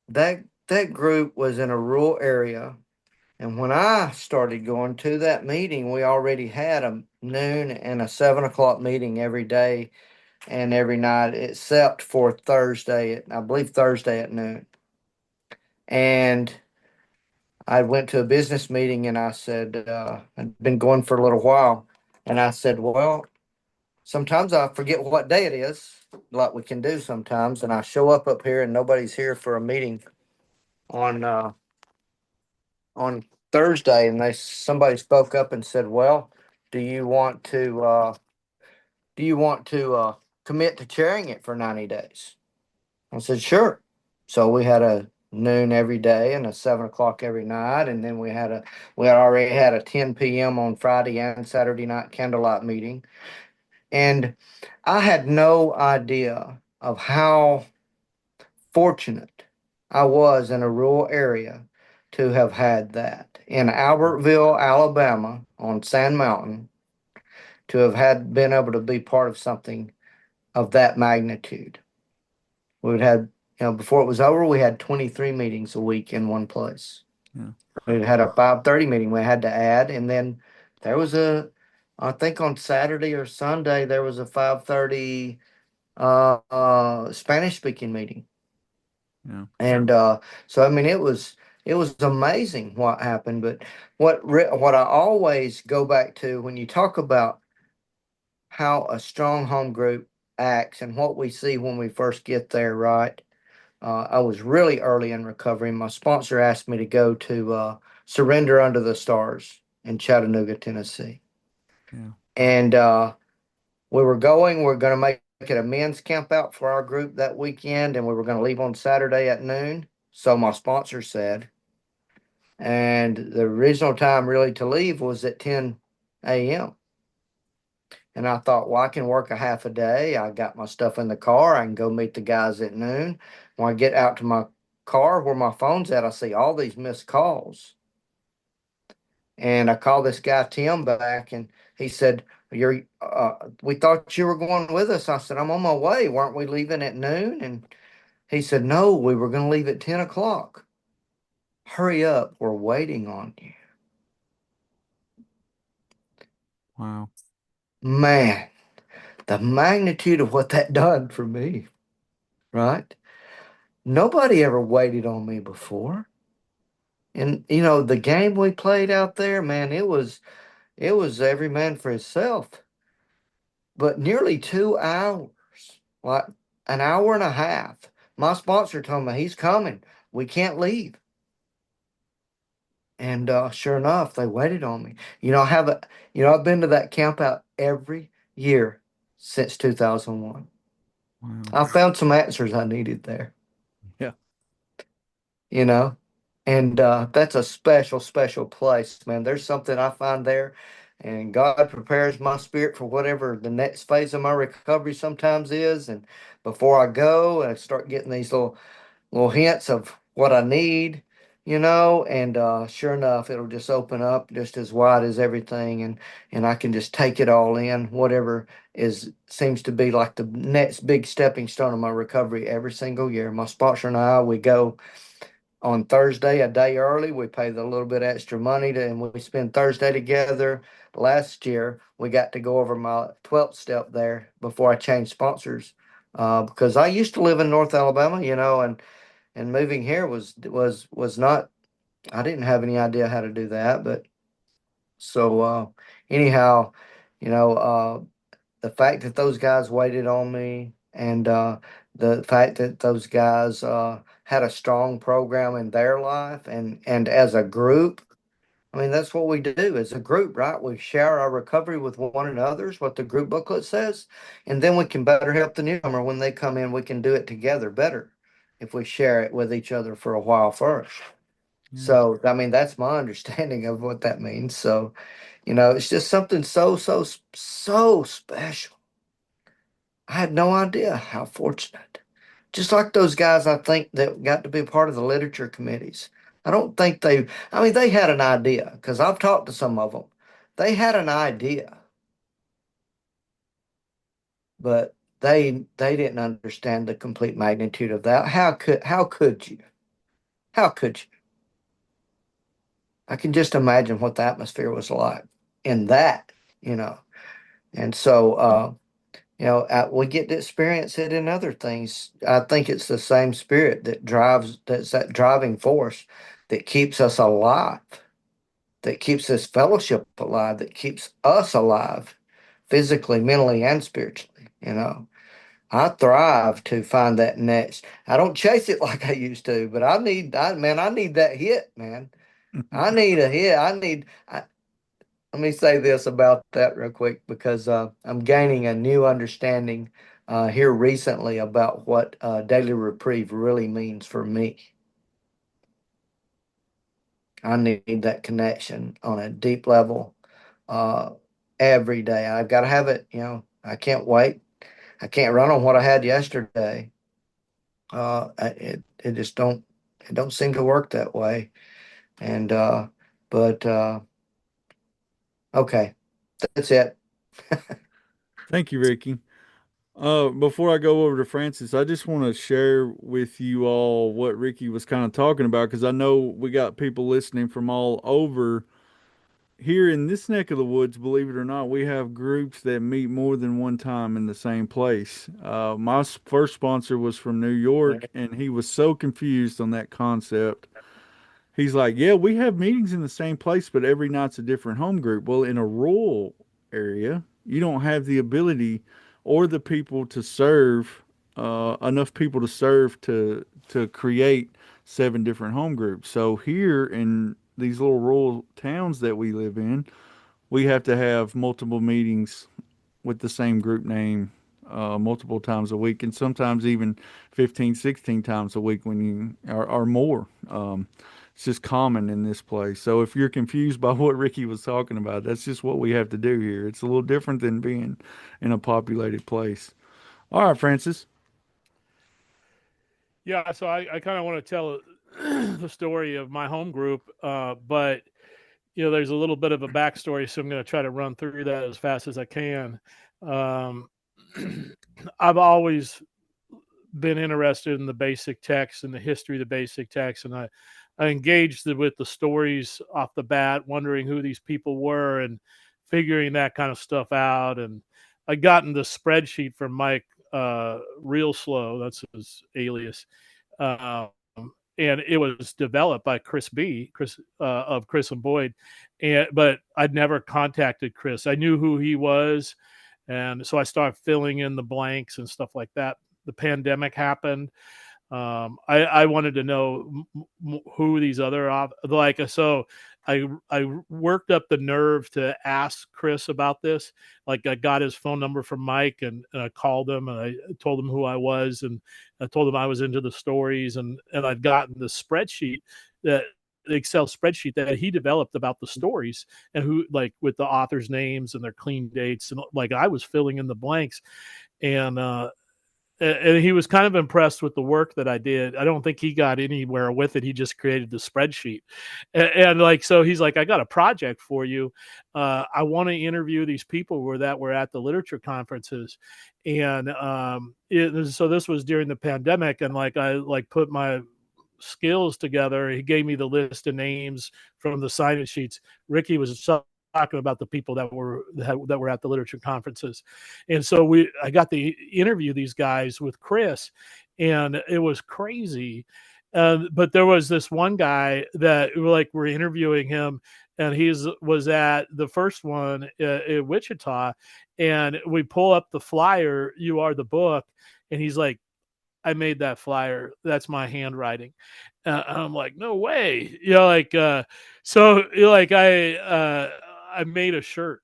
that group was in a rural area, and when I started going to that meeting, we already had a noon and a 7 o'clock meeting every day and every night, except for Thursday. I believe Thursday at noon. And I went to a business meeting and I said, I'd been going for a little while. And I said, well, sometimes I forget what day it is, like we can do sometimes. And I show up here and nobody's here for a meeting on on Thursday. And somebody spoke up and said, well, do you want to commit to chairing it for 90 days? I said, sure. So we had a noon every day and a 7 o'clock every night. And then we had already had a 10 p.m. on Friday and Saturday night candlelight meeting. And I had no idea of how fortunate I was in a rural area to have had that in Albertville, Alabama on Sand Mountain, to have been able to be part of something of that magnitude. We had, before it was over, we had 23 meetings a week in one place. Yeah. We had a 5:30 meeting we had to add, and then there was I think on Saturday or Sunday, there was a 5:30 Spanish speaking meeting. Yeah. And so, I mean, it was amazing what happened. But what I always go back to when you talk about how a strong home group acts and what we see when we first get there, right? I was really early in recovery. My sponsor asked me to go to Surrender Under the Stars in Chattanooga, Tennessee. Yeah. And we're going to make it a men's camp out for our group that weekend, and we were going to leave on Saturday at noon. So my sponsor said. And the original time really to leave was at 10 a.m. And I thought, well, I can work a half a day. I got my stuff in the car. I can go meet the guys at noon. When I get out to my car where my phone's at, I see all these missed calls. And I call this guy Tim back and He said, we thought you were going with us. I said, I'm on my way. Weren't we leaving at noon? And he said, no, we were going to leave at 10 o'clock. Hurry up. We're waiting on you. Wow. Man, the magnitude of what that done for me, right? Nobody ever waited on me before. And the game we played out there, man, it was every man for himself. But nearly 2 hours, like an hour and a half. My sponsor told me he's coming. We can't leave. And sure enough, they waited on me. I've been to that camp out every year since 2001. Wow. I found some answers I needed there. Yeah. you know. And that's a special, special place, man. There's something I find there, and God prepares my spirit for whatever the next phase of my recovery sometimes is. And before I go, I start getting these little hints of what I need, and sure enough, it'll just open up just as wide as everything, and I can just take it all in, whatever is seems to be like the next big stepping stone of my recovery every single year. My sponsor and I, we go on Thursday, a day early. We pay the little bit extra money and we spend Thursday together. Last year, we got to go over my 12th step there before I changed sponsors. Because I used to live in North Alabama, and moving here was not. I didn't have any idea how to do that, but so anyhow, you know, the fact that those guys waited on me, and the fact that those guys had a strong program in their life, and as a group, I mean, that's what we do as a group, right? We share our recovery with one another, is what the group booklet says, and then we can better help the newcomer when they come in. We can do it together better if we share it with each other for a while first. Yeah. So, I mean, that's my understanding of what that means. So, it's just something so, so, so special. I had no idea how fortunate. Just like those guys, I think, that got to be part of the literature committees. I don't think I mean, they had an idea because I've talked to some of them. They had an idea, but they didn't understand the complete magnitude of that. How could you? How could you? I can just imagine what the atmosphere was like in that, you know. And so, we get to experience it in other things. I think it's the same spirit that's that driving force that keeps us alive, that keeps this fellowship alive, that keeps us alive physically, mentally, and spiritually. I thrive to find that next. I don't chase it like I used to, but I need that hit, man. I need a hit. Let me say this about that real quick because I'm gaining a new understanding here recently about what daily reprieve really means for me. I need that connection on a deep level uh, every day. I've got to have it. I can't wait. I can't run on what I had yesterday. It just don't seem to work that way. And but okay, that's it. Thank you, Ricky. Before I go over to Francis, I just want to share with you all what Ricky was kind of talking about because I know we got people listening from all over. Here in this neck of the woods, believe it or not, we have groups that meet more than one time in the same place. My first sponsor was from New York, and he was so confused on that concept. He's like, yeah, we have meetings in the same place, but every night's a different home group. Well, in a rural area, you don't have the ability or the people to serve enough people to serve to create seven different home groups. So here in these little rural towns that we live in, we have to have multiple meetings with the same group name multiple times a week and sometimes even 15, 16 times a week when you are more. It's just common in this place. So if you're confused by what Ricky was talking about, that's just what we have to do here. It's a little different than being in a populated place. All right, Francis. Yeah, so I kind of want to tell the story of my home group, but there's a little bit of a backstory, so I'm going to try to run through that as fast as I can. Um, I've always been interested in the basic text and the history of the basic text, and I engaged with the stories off the bat, wondering who these people were and figuring that kind of stuff out. And I gotten the spreadsheet from Mike Real Slow, that's his alias, um, and it was developed by Chris of Chris and Boyd, but I'd never contacted Chris. I knew who he was, and so I started filling in the blanks and stuff like that. The pandemic happened. I wanted to know who these other so I worked up the nerve to ask Chris about this. Like, I got his phone number from Mike, and I called him, and I told him who I was, and I told him I was into the stories, and I'd gotten the spreadsheet, that the Excel spreadsheet that he developed about the stories, and who, like, with the authors' names and their clean dates, and like I was filling in the blanks. And he was kind of impressed with the work that I did. I don't think he got anywhere with it. He just created the spreadsheet. And like, so he's like, I got a project for you. I want to interview these people that were at the literature conferences. And so this was during the pandemic. And like, I like put my skills together. He gave me the list of names from the sign-in sheets. Ricky was talking about the people that were at the literature conferences, and so I got to interview these guys with Chris, and it was crazy. But there was this one guy that we're interviewing him, and he was at the first one in Wichita, and we pull up the flyer. You Are the Book, and he's like, I made that flyer. That's my handwriting. I'm like, no way. So like I made a shirt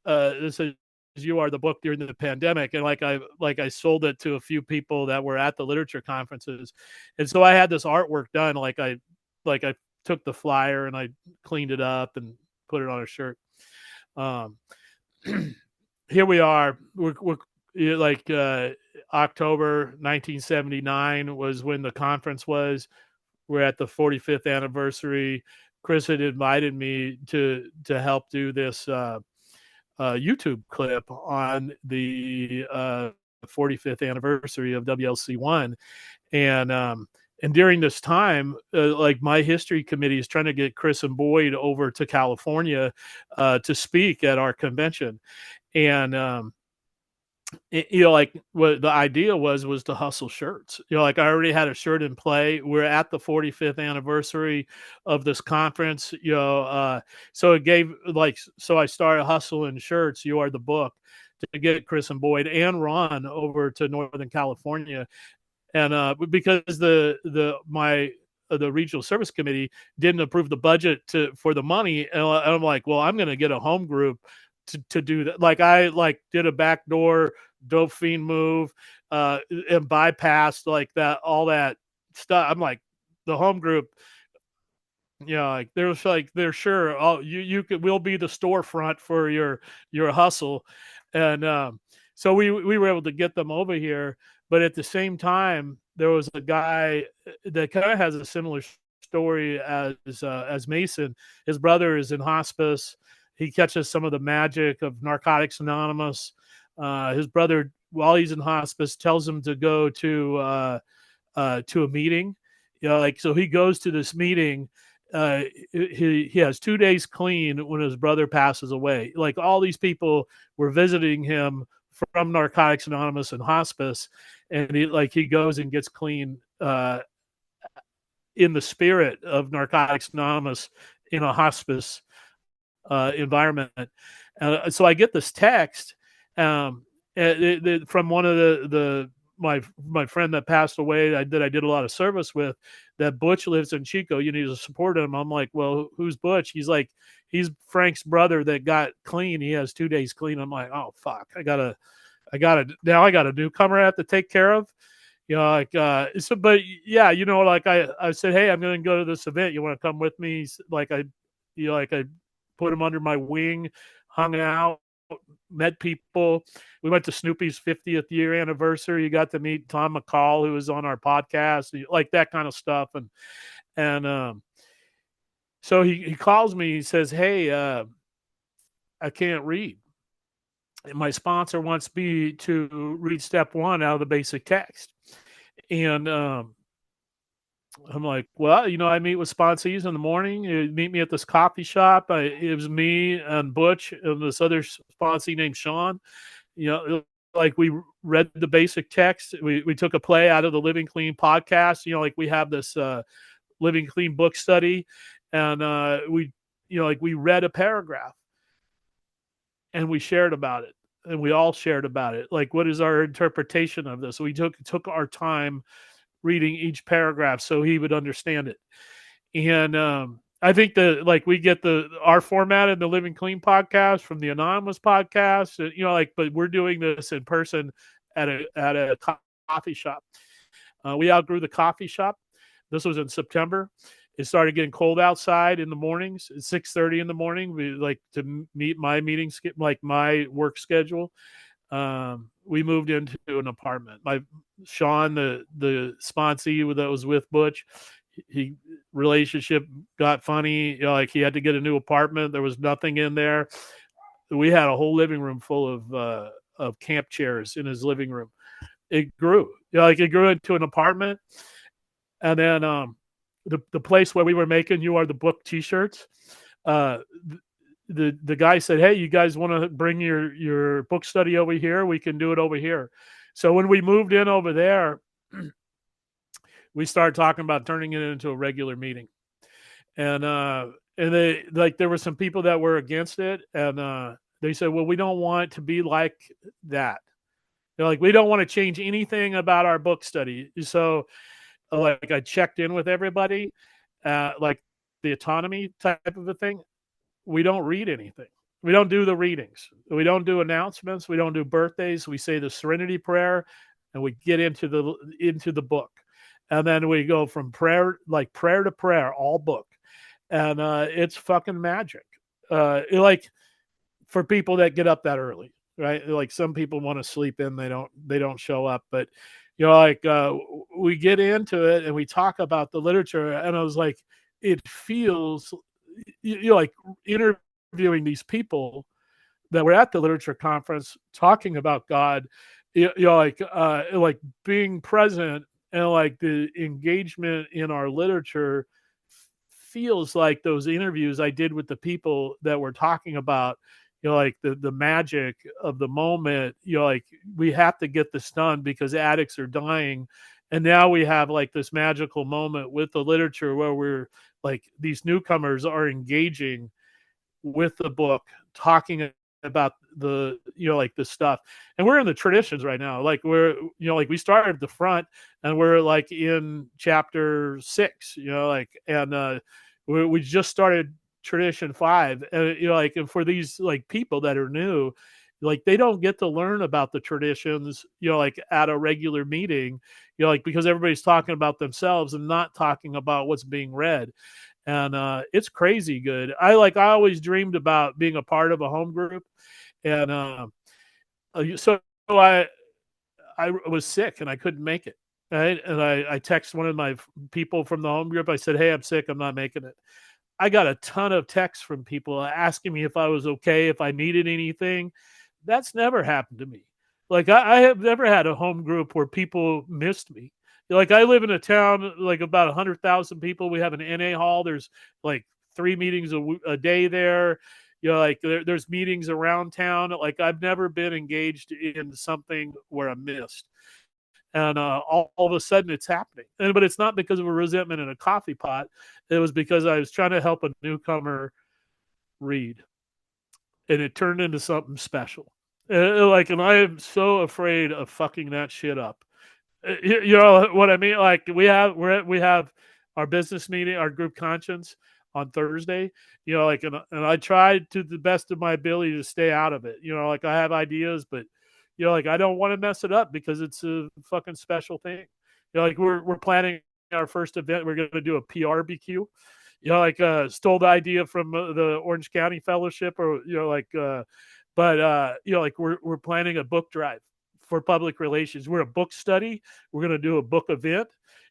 that says "You Are the Book" during the pandemic, and I sold it to a few people that were at the literature conferences, and so I had this artwork done. I took the flyer and I cleaned it up and put it on a shirt. Um, Here we are. We're like October 1979 was when the conference was. We're at the 45th anniversary. Chris had invited me to help do this YouTube clip on the 45th anniversary of WLC1, and during this time, like, my history committee is trying to get Chris and Boyd over to California to speak at our convention, and like, what the idea was to hustle shirts. Like, I already had a shirt in play. We're at the 45th anniversary of this conference. So it gave, like, so I started hustling shirts. You Are the Book, to get Chris and Boyd and Ron over to Northern California, and because the regional service committee didn't approve the budget for the money, and I'm like, well, I'm going to get a home group to do that. Like, I did a backdoor dope fiend move and bypassed all that stuff. I'm like, the home group, like, they're sure, oh, you could, we'll be the storefront for your hustle. And so we were able to get them over here, but at the same time, there was a guy that kind of has a similar story as Mason. His brother is in hospice. He catches some of the magic of Narcotics Anonymous. His brother, while he's in hospice, tells him to go to a meeting. So he goes to this meeting. He has 2 days clean when his brother passes away. Like, all these people were visiting him from Narcotics Anonymous and hospice, and he goes and gets clean in the spirit of Narcotics Anonymous in a hospice environment. So I get this text from one of my friend that passed away that I did a lot of service with, that Butch lives in Chico. You need to support him. I'm like, well, who's Butch? He's like, he's Frank's brother that got clean. He has 2 days clean. I'm like, oh, fuck. I got a newcomer I have to take care of. But yeah, I said, hey, I'm going to go to this event. You want to come with me? I put him under my wing, hung out, met people. We went to Snoopy's 50th year anniversary. You got to meet Tom McCall, who was on our podcast, like that kind of stuff. And So he calls me. He says, "Hey, I can't read. My sponsor wants me to read step 1 out of the basic text." And I'm like, "Well, I meet with sponsees in the morning. You meet me at this coffee shop." It was me and Butch and this other sponsee named Sean. Like we read the basic text. We took a play out of the Living Clean podcast. Like we have this Living Clean book study, and we read a paragraph and we shared about it, and we all shared about it. Like, what is our interpretation of this? We took our time reading each paragraph so he would understand it. And I think that like we get our format in the Living Clean podcast from the Anonymous podcast, but we're doing this in person at a coffee shop. We outgrew the coffee shop. This was in September. It started getting cold outside in the mornings. At 6:30 in the morning, we like to meet my meetings, like my work schedule. We moved into an apartment. Sean, the sponsee that was with Butch, he relationship got funny. Like he had to get a new apartment. There was nothing in there. We had a whole living room full of camp chairs in his living room. It grew. Like it grew into an apartment. And then the place where we were making You Are the Book T-shirts, the guy said, "Hey, you guys want to bring your book study over here? We can do it over here." So when we moved in over there, we started talking about turning it into a regular meeting. And they like there were some people that were against it, and they said, "Well, we don't want it to be like that. Like we don't want to change anything about our book study." So like I checked in with everybody, like the autonomy type of a thing. We don't read anything. We don't do the readings. We don't do announcements. We don't do birthdays. We say the Serenity Prayer, and we get into the book, and then we go from prayer to prayer, all book, and it's fucking magic. Like for people that get up that early, right? Like some people want to sleep in, they don't show up, but we get into it and we talk about the literature, and I was like, it feels like interviewing these people that were at the literature conference talking about God, like being present, and like the engagement in our literature feels like those interviews I did with the people that were talking about, like the magic of the moment. Like we have to get this done because addicts are dying. And now we have like this magical moment with the literature where we're like, these newcomers are engaging with the book, talking about the like the stuff. And we're in the traditions right now. Like we're like we started at the front and we're like in chapter 6, and we just started tradition 5, and and for these like people that are new, like they don't get to learn about the traditions like at a regular meeting, like because everybody's talking about themselves and not talking about what's being read. And it's crazy good. I always dreamed about being a part of a home group, and so I was sick and I couldn't make it. Right, and I texted one of my people from the home group. I said, "Hey, I'm sick. I'm not making it." I got a ton of texts from people asking me if I was okay, if I needed anything. That's never happened to me. Like I have never had a home group where people missed me. Like I live in a town like about 100,000 people. We have an NA hall. There's like 3 meetings a day there. There's meetings around town. Like I've never been engaged in something where I'm missed. And all of a sudden it's happening. But it's not because of a resentment in a coffee pot. It was because I was trying to help a newcomer read, and it turned into something special. And I am so afraid of fucking that shit up. You know what I mean? Like we have our business meeting, our group conscience on Thursday. And I tried to the best of my ability to stay out of it. Like I have ideas, but like I don't want to mess it up because it's a fucking special thing. Like we're planning our first event. We're going to do a PRBQ. Stole the idea from the Orange County Fellowship, or like we're planning a book drive for public relations. We're a book study. We're going to do a book event.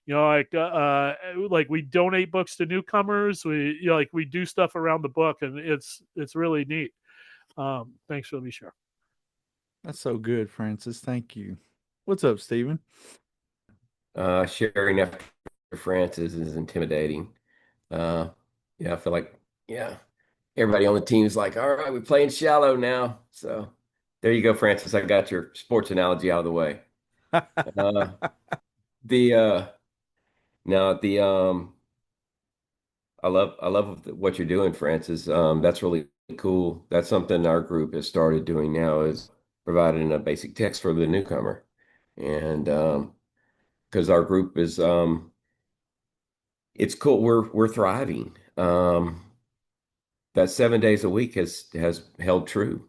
Like we donate books to newcomers. Like we do stuff around the book, and it's really neat. Thanks for letting me share. That's so good, Francis. Thank you. What's up, Steven? Sharing after Francis is intimidating. Uh, yeah, I feel like, yeah, everybody on the team is like, all right, we're playing shallow now. So there you go, Francis. I got your sports analogy out of the way. Uh, the now the I love what you're doing, Francis. That's really cool. That's something our group has started doing now is providing a basic text for the newcomer, and because our group is it's cool. We're thriving. That 7 days a week has held true.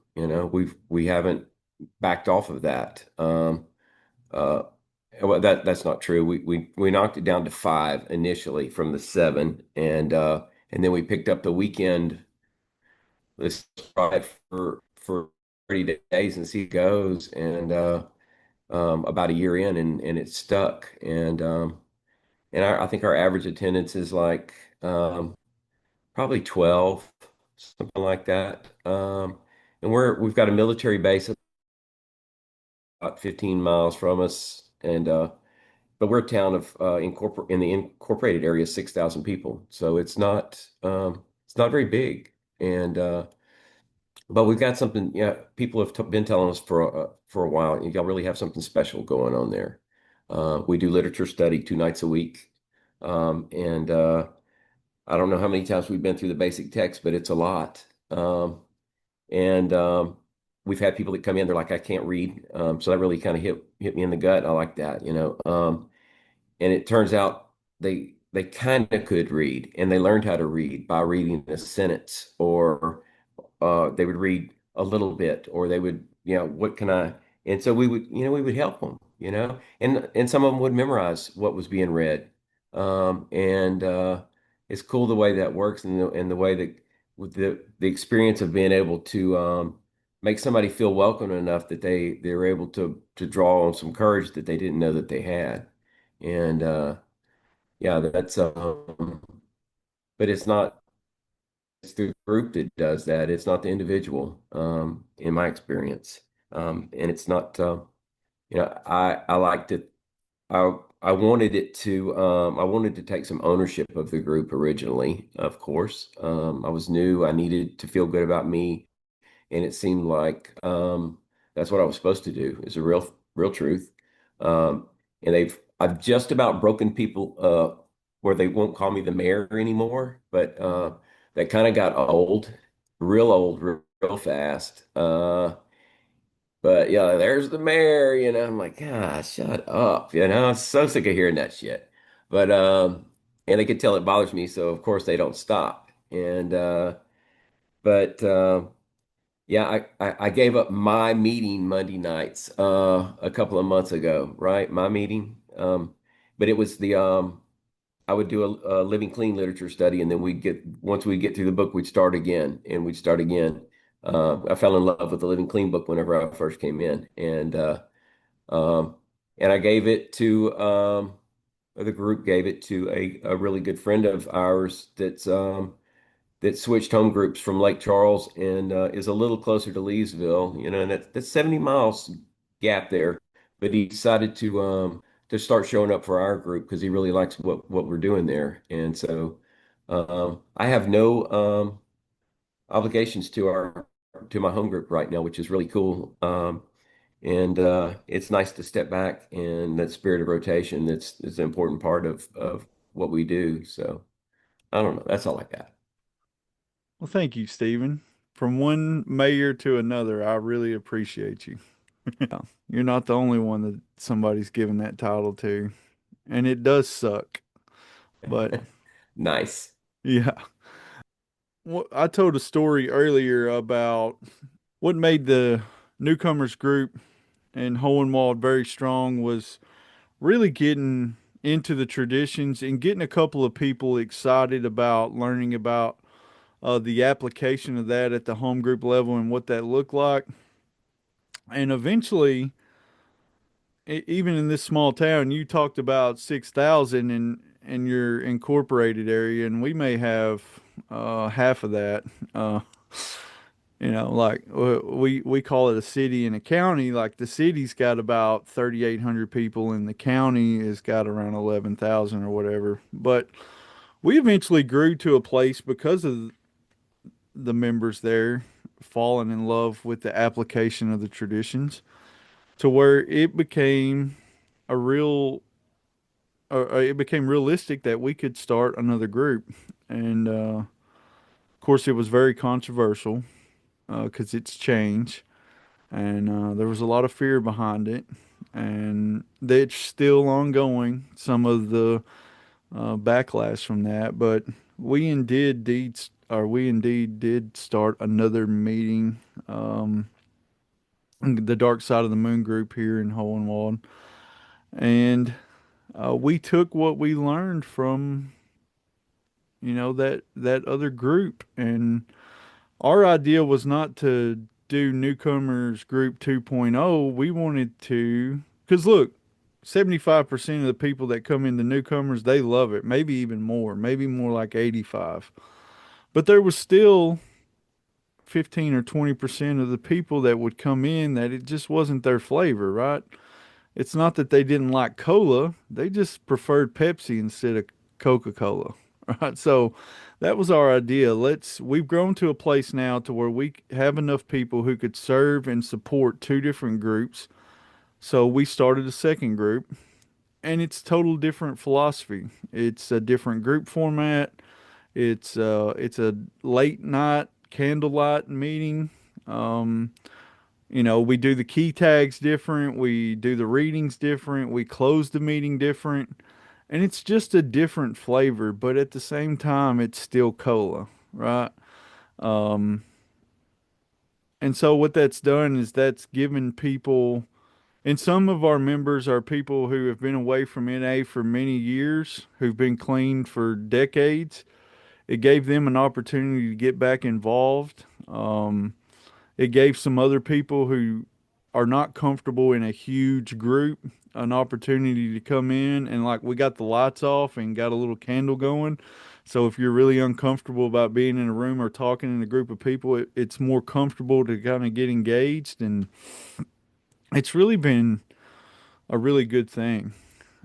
We haven't backed off of that. Uh, well, that's not true. We knocked it down to 5 initially from the 7, and then we picked up the weekend. Let's try it for 30 days and see it goes. And about a year in, and it's stuck. And I think our average attendance is like probably 12, something like that. And we've got a military base about 15 miles from us, and but we're a town of in the incorporated area, 6,000 people. So it's not very big, and but we've got something. Yeah, people have been telling us for a while. Y'all really have something special going on there. We do literature study 2 nights a week, and I don't know how many times we've been through the basic text, but it's a lot. And we've had people that come in, they're like, I can't read. So that really kind of hit me in the gut. I like that. And it turns out they kind of could read, and they learned how to read by reading a sentence, or they would read a little bit, or they would, what can I? And so we would help them, and some of them would memorize what was being read. And it's cool the way that works, and the way that with the experience of being able to make somebody feel welcome enough that they're able to draw on some courage that they didn't know that they had. And yeah, that's but it's the group that does that. It's not the individual, in my experience. And it's not, I like to, I wanted it to, I wanted to take some ownership of the group originally, of course. I was new. I needed to feel good about me. And it seemed like, that's what I was supposed to do, is a real truth. And I've just about broken people, where they won't call me the mayor anymore, but, that kind of got old, real fast. But yeah, there's the mayor, I'm like, God, shut up, I'm so sick of hearing that shit. But and they could tell it bothers me, so of course they don't stop. And but yeah, I gave up my meeting Monday nights a couple of months ago, right? My meeting. But it was the I would do a living clean literature study, and then once we get through the book, we'd start again, and we'd start again. I fell in love with the living clean book whenever I first came in, um, and I gave it to the group gave it to a really good friend of ours that switched home groups from Lake Charles, and is a little closer to Leesville, and that's 70 miles gap there. But he decided to start showing up for our group because he really likes what we're doing there. And so I have no obligations to my home group right now, which is really cool. And it's nice to step back, and that spirit of rotation that's an important part of what we do. So I don't know. That's all I got. Well, thank you, Steven. From one mayor to another, I really appreciate you. Yeah, you're not the only one that somebody's given that title to, and it does suck. But Nice. yeah, I told a story earlier about what made the newcomers group in Hohenwald very strong was really getting into the traditions and getting a couple of people excited about learning about the application of that at the home group level and what that looked like. And eventually, even in this small town, you talked about 6,000 in your incorporated area, and we may have half of that. Uh, like we call it a city and a county. Like the city's got about 3,800 people, and the county has got around 11,000 or whatever. But we eventually grew to a place because of the members there falling in love with the application of the traditions to where a real it became realistic that we could start another group. And of course, it was very controversial because it's change, and there was a lot of fear behind it, and it's still ongoing. Some of the backlash from that, but we indeed did start another meeting, the Dark Side of the Moon group here in Hohenwald, and we took what we learned from that other group, and our idea was not to do newcomers group 2.0. We wanted to, because look, 75% of the people that come in the newcomers, they love it, maybe even more, maybe more like 85. But there was still 15 or 20% of the people that would come in that it just wasn't their flavor, right? It's not that they didn't like cola, they just preferred Pepsi instead of Coca-Cola, right? So that was our idea. We've grown to a place now to where we have enough people who could serve and support two different groups. So we started a second group, and it's total different philosophy. It's a different group format. It's a late night candlelight meeting. Um, we do the key tags different. We do the readings different. We close the meeting different. And it's just a different flavor, but at the same time, it's still cola, right? Um, and so what that's done is that's given people, and some of our members are people who have been away from NA for many years, who've been clean for decades. It gave them an opportunity to get back involved. It gave some other people who are not comfortable in a huge group an opportunity to come in, and like we got the lights off and got a little candle going. So if you're really uncomfortable about being in a room or talking in a group of people, it's more comfortable to kind of get engaged, and it's really been a really good thing.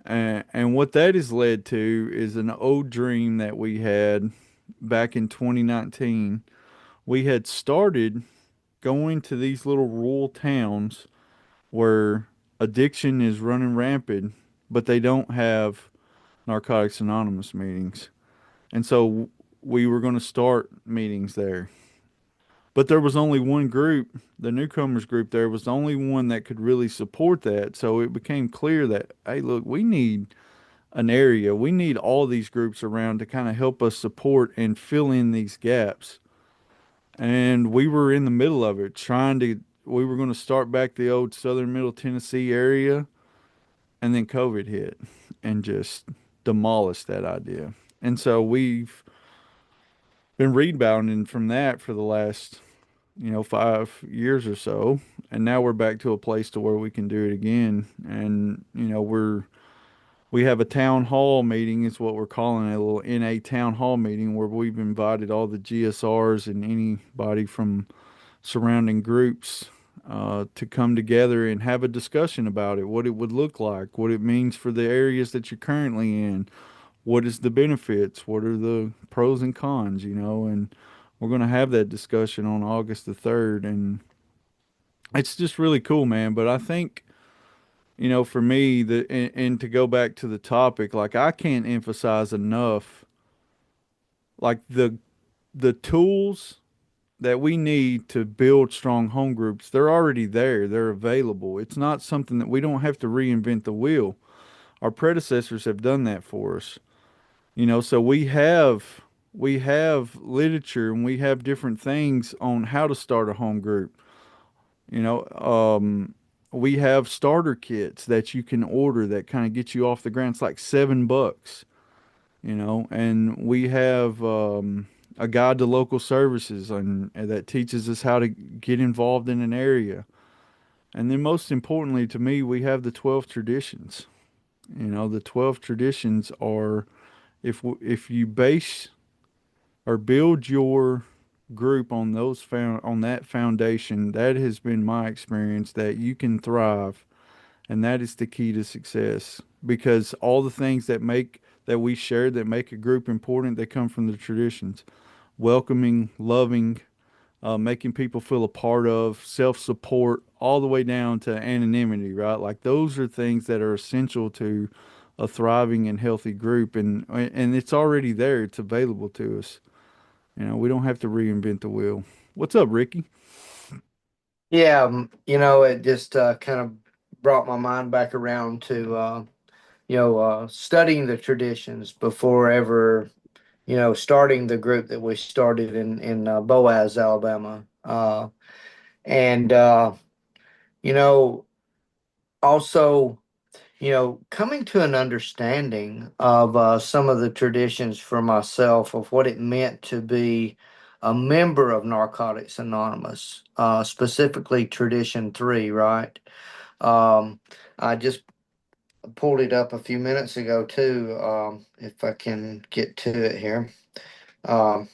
And what that has led to is an old dream that we had back in 2019. We had started going to these little rural towns where addiction is running rampant, but they don't have Narcotics Anonymous meetings. And so we were going to start meetings there. But there was only one group, the newcomers group there was the only one that could really support that. So it became clear that, hey, look, we need an area. We need all these groups around to kind of help us support and fill in these gaps. And we were in the middle of it, we were going to start back the old southern middle Tennessee area, and then COVID hit and just demolished that idea. And so we've been rebounding from that for the last, 5 years or so. And now we're back to a place to where we can do it again. And, we have a town hall meeting, is what we're calling it, a little NA town hall meeting where we've invited all the GSRs and anybody from surrounding groups to come together and have a discussion about it, what it would look like, what it means for the areas that you're currently in, what is the benefits, what are the pros and cons, and we're going to have that discussion on August the 3rd. And it's just really cool, man. But I think, for me, and to go back to the topic, like I can't emphasize enough, like the tools that we need to build strong home groups, they're already there. They're available. It's not something that we don't have to reinvent the wheel. Our predecessors have done that for us. So we have literature and we have different things on how to start a home group. You know, we have starter kits that you can order that kind of get you off the ground. It's like $7, and we have a guide to local services and that teaches us how to get involved in an area. And then most importantly to me, we have the 12 traditions. You know, the 12 traditions are if you base or build your group on on that foundation, that has been my experience that you can thrive, and that is the key to success because all the things that we share that make a group important, they come from the traditions. Welcoming, loving, making people feel a part of, self support, all the way down to anonymity, right? Like those are things that are essential to a thriving and healthy group, and it's already there. It's available to us. You know, we don't have to reinvent the wheel. What's up, Ricky? Yeah, it just kind of brought my mind back around to studying the traditions before ever starting the group that we started in Boaz, Alabama, and you know also coming to an understanding of some of the traditions for myself of what it meant to be a member of Narcotics Anonymous, specifically Tradition 3, right? I just pulled it up a few minutes ago, too, if I can get to it here. Um,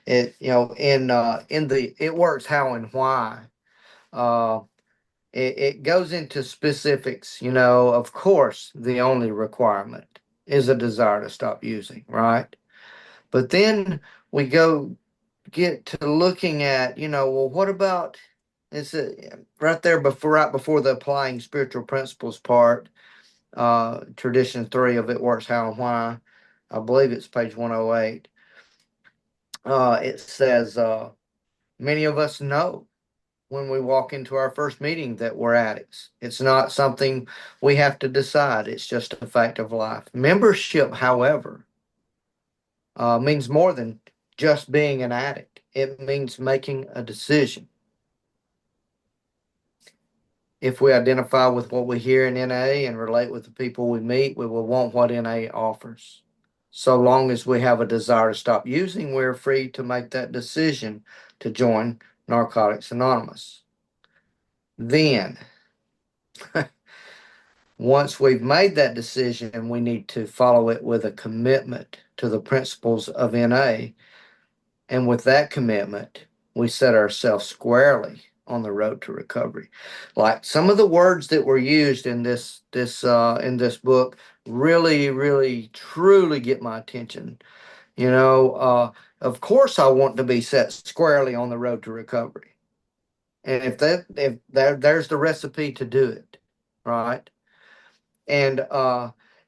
in the It Works How and Why. Uh, it goes into specifics. Of course, the only requirement is a desire to stop using, right? But then we get to looking at, well, what about is it right before the applying spiritual principles part, tradition 3 of It Works How and Why. I believe it's page 108. It says, many of us know when we walk into our first meeting that we're addicts. It's not something we have to decide, it's just a fact of life. Membership, however, means more than just being an addict, it means making a decision. If we identify with what we hear in NA and relate with the people we meet, we will want what NA offers. So long as we have a desire to stop using, we're free to make that decision to join Narcotics Anonymous. Then, once we've made that decision, we need to follow it with a commitment to the principles of NA. And with that commitment, we set ourselves squarely on the road to recovery. Like some of the words that were used in this book really, really, truly get my attention. Of course, I want to be set squarely on the road to recovery, and there's the recipe to do it, right? And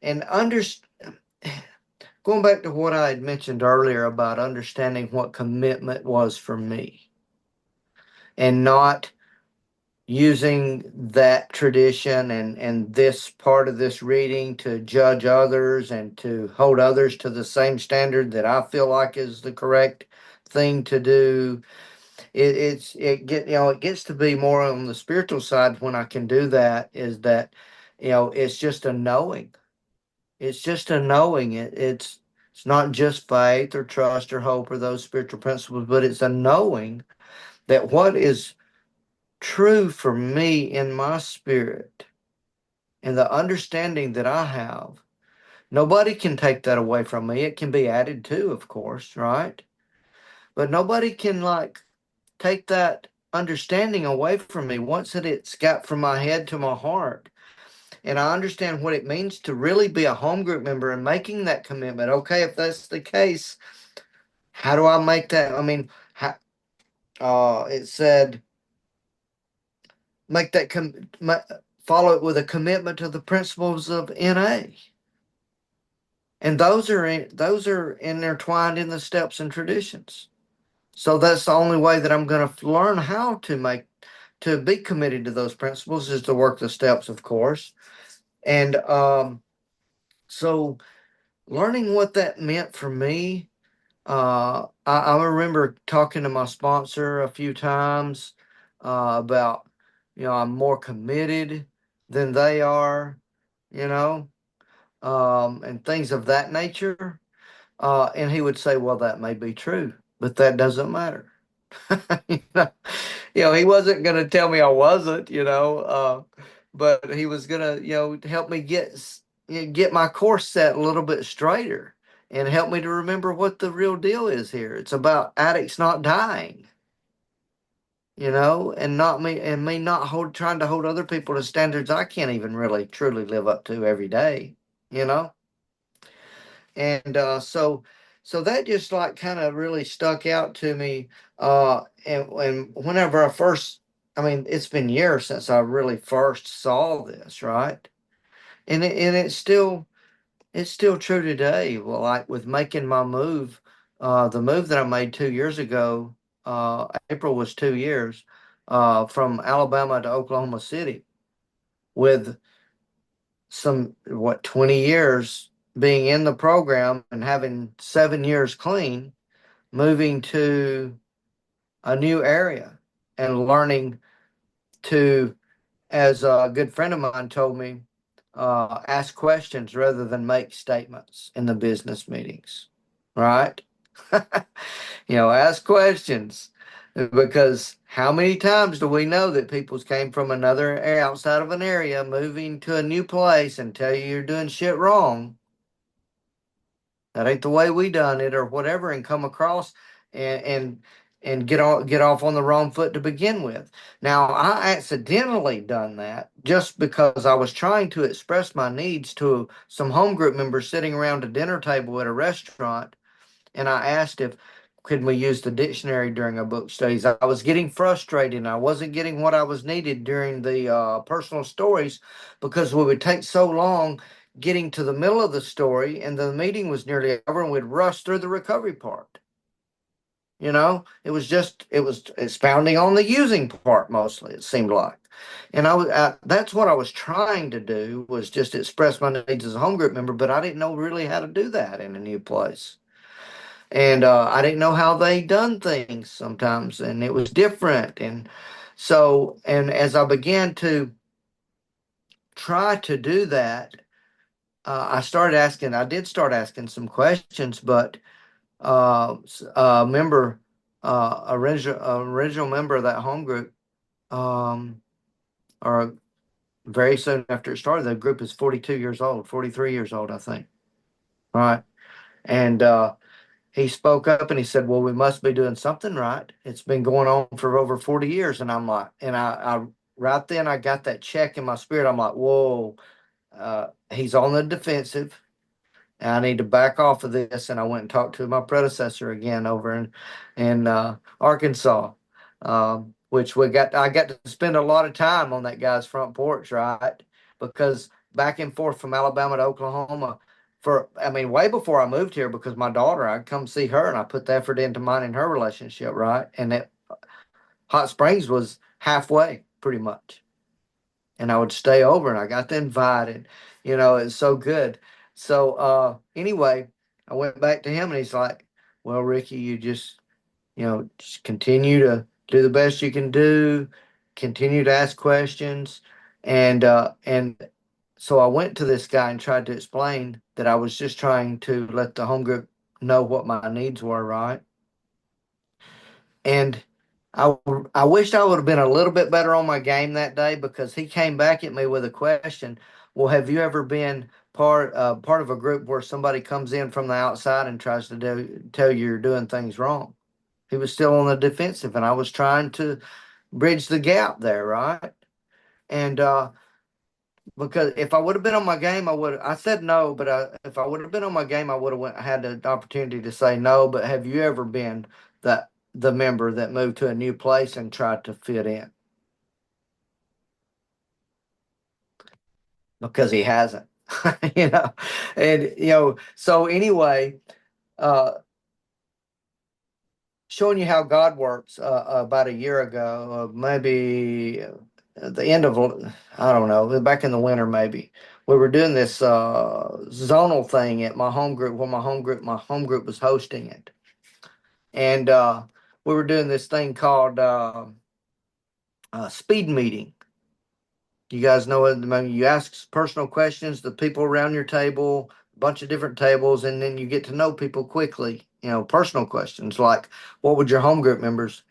and under going back to what I had mentioned earlier about understanding what commitment was for me, and not using that tradition and this part of this reading to judge others and to hold others to the same standard that I feel like is the correct thing to do. It gets to be more on the spiritual side when I can do that. Is that it's just a knowing. It's just a knowing. It's not just faith or trust or hope or those spiritual principles, but it's a knowing that what is true for me in my spirit and the understanding that I have, nobody can take that away from me. It can be added to, of course, right? But nobody can take that understanding away from me once it's got from my head to my heart. And I understand what it means to really be a home group member and making that commitment. Okay, if that's the case, how do I make that? I mean, it said make that follow it with a commitment to the principles of NA, and those are intertwined in the steps and traditions. So that's the only way that I'm going to learn how to be committed to those principles is to work the steps, of course. And so learning what that meant for me, I remember talking to my sponsor a few times about, I'm more committed than they are, you know, and things of that nature. And he would say, well, that may be true, but that doesn't matter. you know? he wasn't going to tell me I wasn't, but he was going to, help me get my course set a little bit straighter and help me to remember what the real deal is here. It's about addicts not dying, and me not trying to hold other people to standards I can't even really truly live up to every day, you know? And so that just like kind of really stuck out to me. And whenever I mean, it's been years since I really first saw this, right? And it's still true today. Well, like with making my move, the move that I made 2 years ago, April was 2 years, from Alabama to Oklahoma City, with 20 years being in the program and having 7 years clean, moving to a new area and learning to, as a good friend of mine told me, ask questions rather than make statements in the business meetings, right? Ask questions, because how many times do we know that people came from another outside of an area, moving to a new place, and tell you you're doing shit wrong? That ain't the way we done it, or whatever, and come across and get off on the wrong foot to begin with. Now, I accidentally done that just because I was trying to express my needs to some home group members sitting around a dinner table at a restaurant, and I asked if could we use the dictionary during our book studies. I was getting frustrated, and I wasn't getting what I was needed during the personal stories, because we would take so long getting to the middle of the story, and the meeting was nearly over, and we'd rush through the recovery part. It was expounding on the using part mostly, it seemed like. And that's what I was trying to do, was just express my needs as a home group member, but I didn't know really how to do that in a new place. And I didn't know how they done things sometimes, and it was different. And as I began to try to do that, I did start asking some questions, but member, original member of that home group, um, or very soon after it started, the group is 42 years old, 43 years old, I think. Right. And he spoke up and he said, "Well, we must be doing something right. It's been going on for over 40 years." And I'm like, I right then I got that check in my spirit. I'm like, whoa, he's on the defensive. I need to back off of this. And I went and talked to my predecessor again over in Arkansas, which I got to spend a lot of time on that guy's front porch, right? Because back and forth from Alabama to Oklahoma, I mean, way before I moved here, because my daughter, I'd come see her and I put the effort into mine and her relationship, right? And that Hot Springs was halfway pretty much. And I would stay over, and I got the invite, and it's so good. So anyway, I went back to him, and he's like, "Well, Ricky, you just continue to do the best you can do, continue to ask questions." And so I went to this guy and tried to explain that I was just trying to let the home group know what my needs were, right? And I wished I would have been a little bit better on my game that day, because he came back at me with a question. Well, have you ever been part of a group where somebody comes in from the outside and tries to tell you you're doing things wrong? He was still on the defensive, and I was trying to bridge the gap there, right? And because if I would have been on my game, I said no, but if I would have been on my game, I would have had the opportunity to say no. But have you ever been the member that moved to a new place and tried to fit in? Because he hasn't, you know. And so anyway, uh, showing you how God works. About a year ago, maybe at the end of, I don't know, back in the winter, maybe we were doing this zonal thing at my home group, where my home group was hosting it, and we were doing this thing called speed meeting. You guys know what I mean? You ask personal questions to people around your table, a bunch of different tables, and then you get to know people quickly, personal questions like, how would your home group members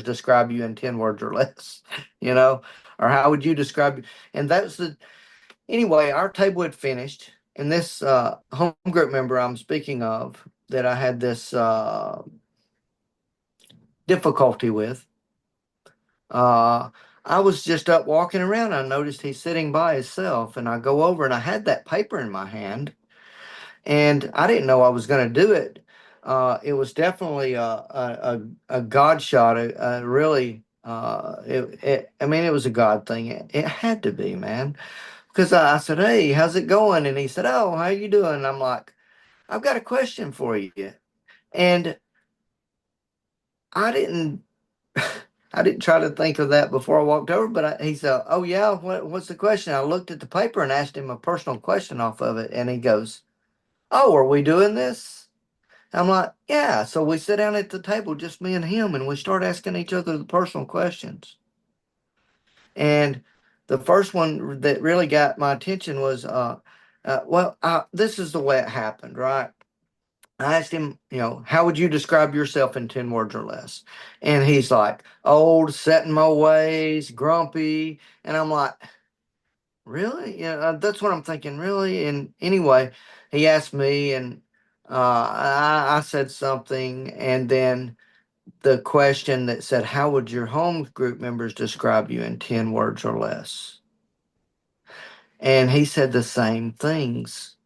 describe you in 10 words or less? You know, or how would you describe, and anyway, our table had finished, and this home group member I'm speaking of that I had this difficulty with, uh, I was just up walking around. I noticed he's sitting by himself, and I go over and I had that paper in my hand, and I didn't know I was going to do it. It was definitely a God shot. Really, I mean, it was a God thing. It had to be, man. Because I said, "Hey, how's it going?" And he said, "Oh, how you doing?" And I'm like, "I've got a question for you." And I didn't, I didn't try to think of that before I walked over. But he said, "Oh yeah, what's the question?" I looked at the paper and asked him a personal question off of it, and he goes, "Oh, are we doing this?" I'm like, "Yeah." So we sit down at the table, just me and him, and we start asking each other the personal questions. And the first one that really got my attention was, this is the way it happened, right? I asked him, how would you describe yourself in 10 words or less? And he's like, old, set in my ways, grumpy. And I'm like, really? Yeah, that's what I'm thinking, really? And anyway, he asked me, and I said something. And then the question that said, how would your home group members describe you in 10 words or less? And he said the same things,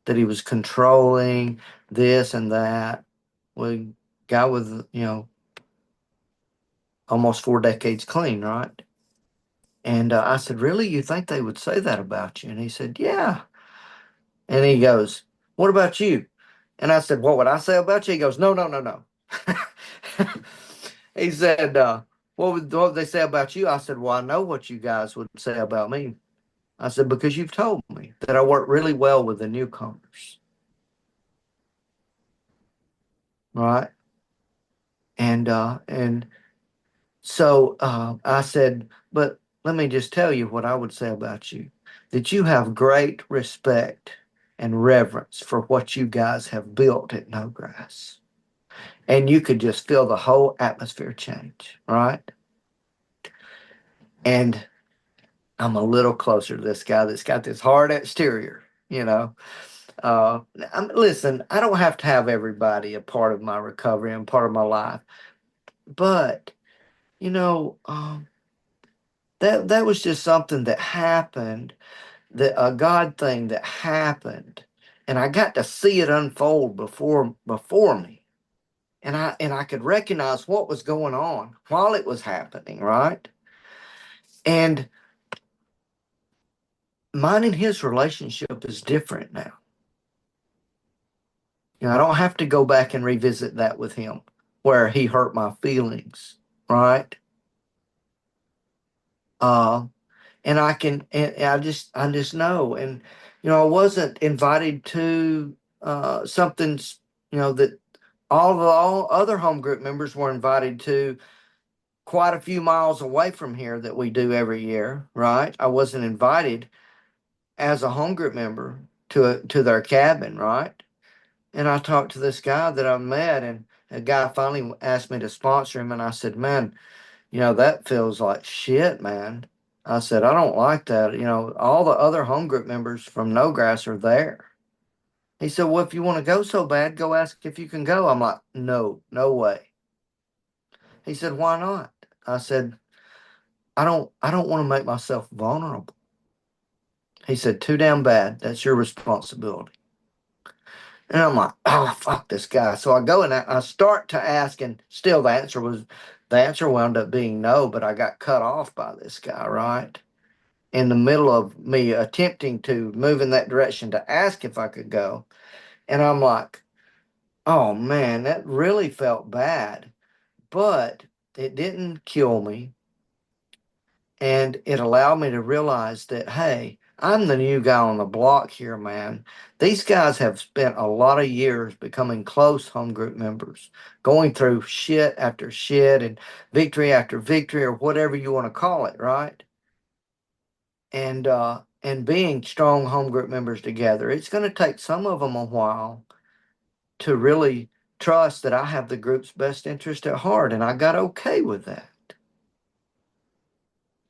that he was controlling this and that. Well, guy with, almost 4 decades clean, right? And I said, really? You think they would say that about you? And he said, yeah. And he goes, what about you? And I said, what would I say about you? He goes, no, no, no, no. He said, what would they say about you? I said, well, I know what you guys would say about me. I said, because you've told me that I work really well with the newcomers, right? And so I said, but let me just tell you what I would say about you, that you have great respect and reverence for what you guys have built at No Grass. And you could just feel the whole atmosphere change, right? And I'm a little closer to this guy that's got this hard exterior, you know. Listen, I don't have to have everybody a part of my recovery and part of my life, but you know, that was just something that happened, that a God thing that happened, and I got to see it unfold before me, and I could recognize what was going on while it was happening, right? And mine and his relationship is different now. I don't have to go back and revisit that with him, where he hurt my feelings, right? Uh, and I just know. And I wasn't invited to something, that all other home group members were invited to, quite a few miles away from here, that we do every year, right? I wasn't invited as a home group member to their cabin, right? And I talked to this guy that I met, and a guy finally asked me to sponsor him, and I said, man, that feels like shit, man. I said, I don't like that. All the other home group members from No Grass are there. He said, well, if you want to go so bad, go ask if you can go. I'm like, no, no way. He said, why not? I said, I don't want to make myself vulnerable. He said, too damn bad. That's your responsibility. And I'm like, oh, fuck this guy. So I go and I start to ask, and still the answer wound up being no, but I got cut off by this guy, right? In the middle of me attempting to move in that direction to ask if I could go. And I'm like, oh man, that really felt bad. But it didn't kill me. And it allowed me to realize that, hey, I'm the new guy on the block here, man. These guys have spent a lot of years becoming close home group members, going through shit after shit and victory after victory, or whatever you want to call it, right? And being strong home group members together. It's going to take some of them a while to really trust that I have the group's best interest at heart, and I got okay with that.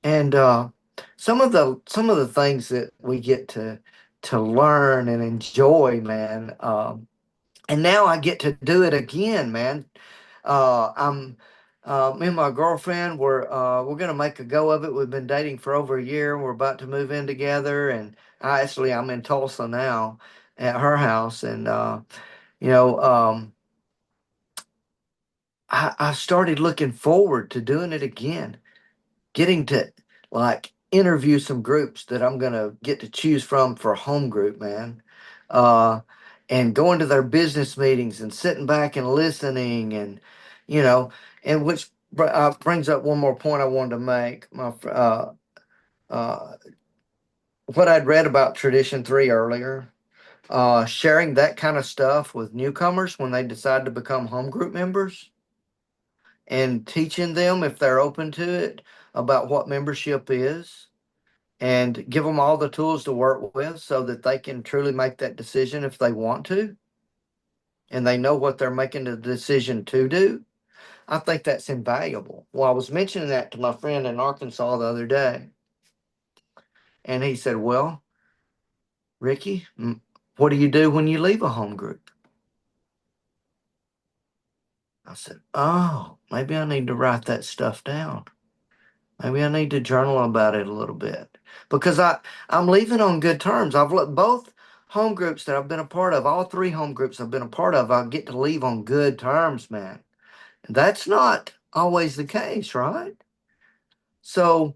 And some of the things that we get to learn and enjoy, man. And now I get to do it again, man. I'm Me and my girlfriend we're gonna make a go of it. We've been dating for over a year. We're about to move in together, and I'm in Tulsa now at her house, and you know, I started looking forward to doing it again, getting to like interview some groups that I'm gonna get to choose from for a home group, man. Uh, and going to their business meetings and sitting back and listening, and you know, and which brings up one more point I wanted to make. Uh, what I'd read about Tradition 3 earlier, sharing that kind of stuff with newcomers when they decide to become home group members and teaching them, if they're open to it, about what membership is, and give them all the tools to work with so that they can truly make that decision if they want to, and they know what they're making the decision to do. I think that's invaluable. Well, I was mentioning that to my friend in Arkansas the other day, and he said, "Well, Ricky, what do you do when you leave a home group?" I said, "Oh, maybe I need to write that stuff down. Maybe I need to journal about it a little bit because I'm leaving on good terms. I've let both home groups that I've been a part of, all three home groups I've been a part of, I get to leave on good terms, man. And that's not always the case, right? So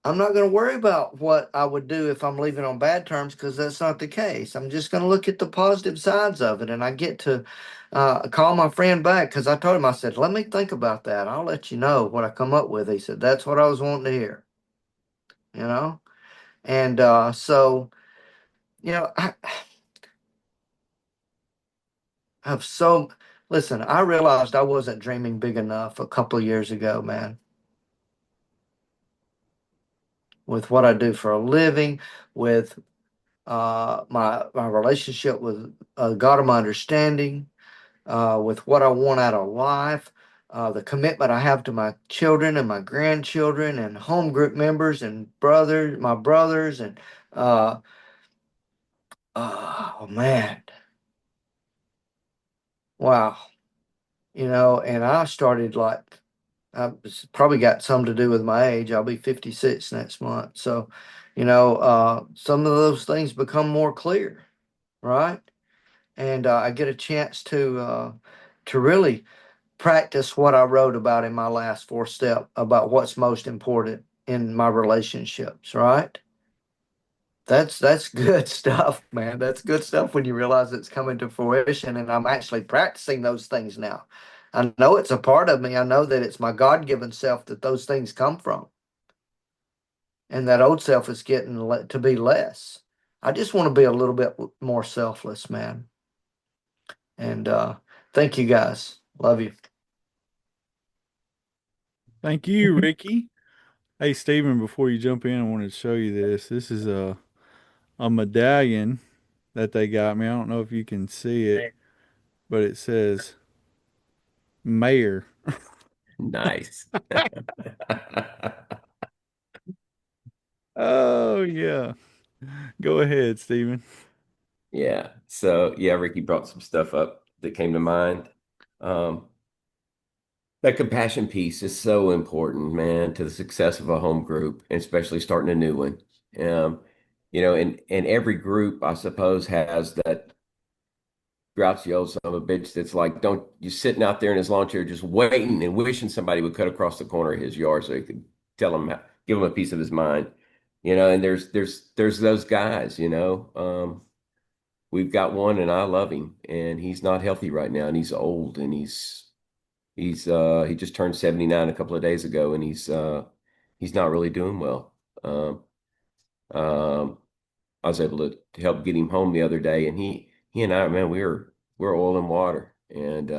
I'm not going to worry about what I would do if I'm leaving on bad terms because that's not the case. I'm just going to look at the positive sides of it, and I get to call my friend back because I told him, I said, let me think about that. I'll let you know what I come up with. He said, that's what I was wanting to hear, you know? And so, I have listen, I realized I wasn't dreaming big enough a couple of years ago, man, with what I do for a living, with my relationship with God of my understanding, with what I want out of life, the commitment I have to my children and my grandchildren and home group members and my brothers, and uh, oh man, wow, and I started like. It's probably got some to do with my age. I'll be 56 next month. So, some of those things become more clear, right? And I get a chance to really practice what I wrote about in my last four step about what's most important in my relationships, right? That's good stuff, man. That's good stuff when you realize it's coming to fruition, and I'm actually practicing those things now. I know it's a part of me. I know that it's my God-given self that those things come from, and that old self is getting to be less. I just want to be a little bit more selfless, man. And thank you guys. Love you. Thank you, Ricky. Hey, Stephen, before you jump in, I wanted to show you this. This is a medallion that they got me. I don't know if you can see it, but it says mayor. Nice. Oh, yeah. Go ahead, Stephen. Yeah. So yeah, Ricky brought some stuff up that came to mind. Um, that compassion piece is so important, man, to the success of a home group, and especially starting a new one. Um, and every group, I suppose, has that grouchy old son of a bitch that's like, don't you sitting out there in his lawn chair just waiting and wishing somebody would cut across the corner of his yard so he could tell him, give him a piece of his mind. And there's those guys, we've got one and I love him and he's not healthy right now and he's old and he just turned 79 a couple of days ago and he's not really doing well. Um, I was able to help get him home the other day, and he and I, man, we're oil and water, and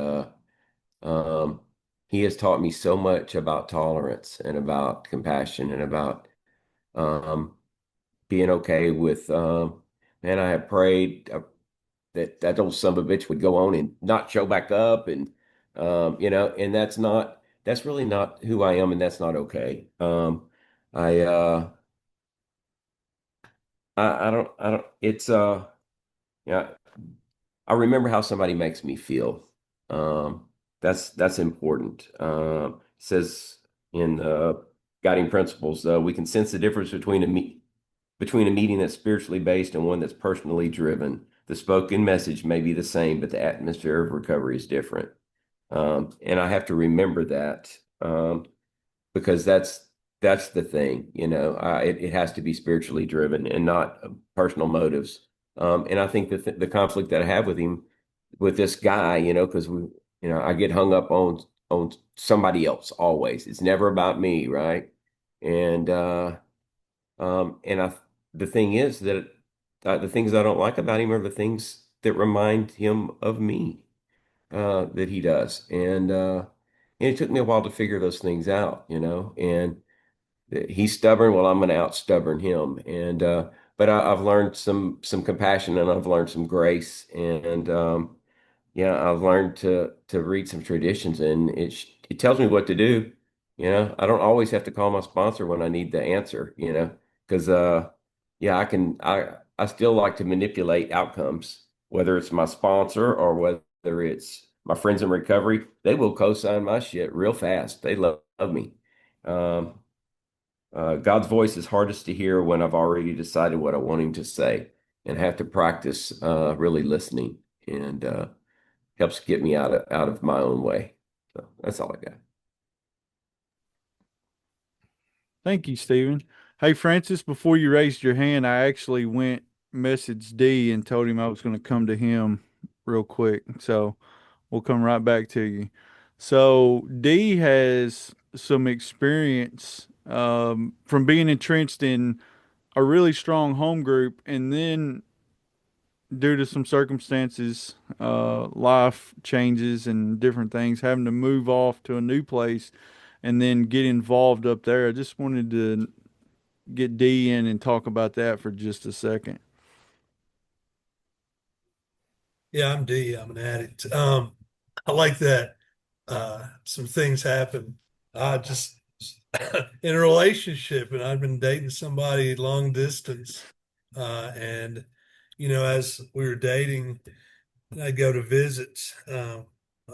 um, he has taught me so much about tolerance and about compassion and about um, being okay with. Man, I have prayed. that old son of a bitch would go on and not show back up, and and that's really not who I am, and that's not okay. I I don't it's yeah, I remember how somebody makes me feel. That's important. It says in guiding principles, we can sense the difference between a meeting that's spiritually based and one that's personally driven. The spoken message may be the same, but the atmosphere of recovery is different. And I have to remember that, because that's the thing, it has to be spiritually driven and not personal motives. And I think that the conflict that I have with him, with this guy, because I get hung up on somebody else always. It's never about me, right? And the thing is that the things I don't like about him are the things that remind him of me, that he does. And it took me a while to figure those things out, and he's stubborn. Well, I'm going to out stubborn him. But I've learned some compassion, and I've learned some grace, and yeah, I've learned to read some traditions, and it tells me what to do. I don't always have to call my sponsor when I need the answer. Because yeah, I still like to manipulate outcomes, whether it's my sponsor or whether it's my friends in recovery. They will co-sign my shit real fast. They love me. Um, God's voice is hardest to hear when I've already decided what I want him to say, and have to practice really listening, and helps get me out of my own way. So that's all I got. Thank you, Stephen. Hey, Francis, before you raised your hand, I actually went messaged D and told him I was going to come to him real quick. So we'll come right back to you. So D has some experience from being entrenched in a really strong home group, and then due to some circumstances, life changes and different things, having to move off to a new place and then get involved up there. I just wanted to get D in and talk about that for just a second. Yeah, I'm D. I'm an addict. I like that. Some things happen. I just in a relationship, and I've been dating somebody long distance. And as we were dating, and I'd go to visit. I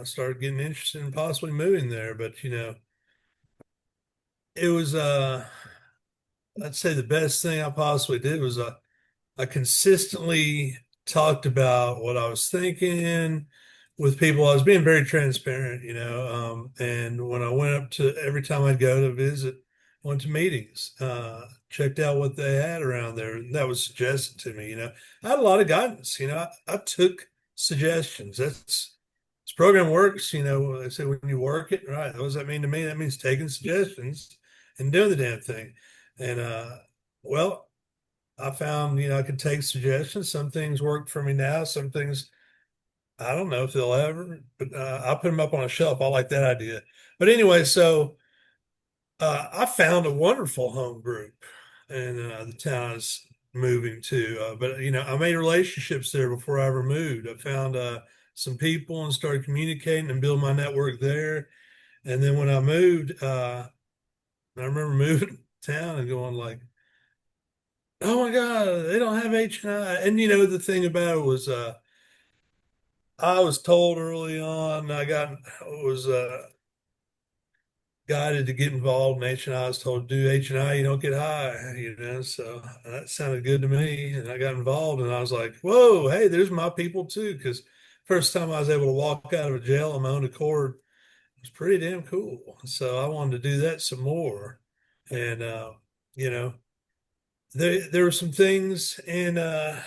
started getting interested in possibly moving there, but it was I'd say the best thing I possibly did was I consistently talked about what I was thinking with people. I was being very transparent, and when I went up to every time I'd go to visit, went to meetings, checked out what they had around there. And that was suggested to me. I had a lot of guidance. I took suggestions. This program works. I said when you work it, right? What does that mean to me? That means taking suggestions and doing the damn thing. And well, I found, I could take suggestions. Some things work for me now. Some things, I don't know if they'll ever, but I'll put them up on a shelf. I like that idea. But anyway, so I found a wonderful home group in the town I was moving to. But, I made relationships there before I ever moved. I found some people and started communicating and build my network there. And then when I moved, I remember moving to town and going like, oh my God, they don't have H&I. And the thing about it was I was told early on, was guided to get involved in H&I. I was told to do H&I, you don't get high, so that sounded good to me. And I got involved and I was like, whoa, hey, there's my people too. Because first time I was able to walk out of a jail on my own accord was pretty damn cool. So I wanted to do that some more. And you know, there were some things in the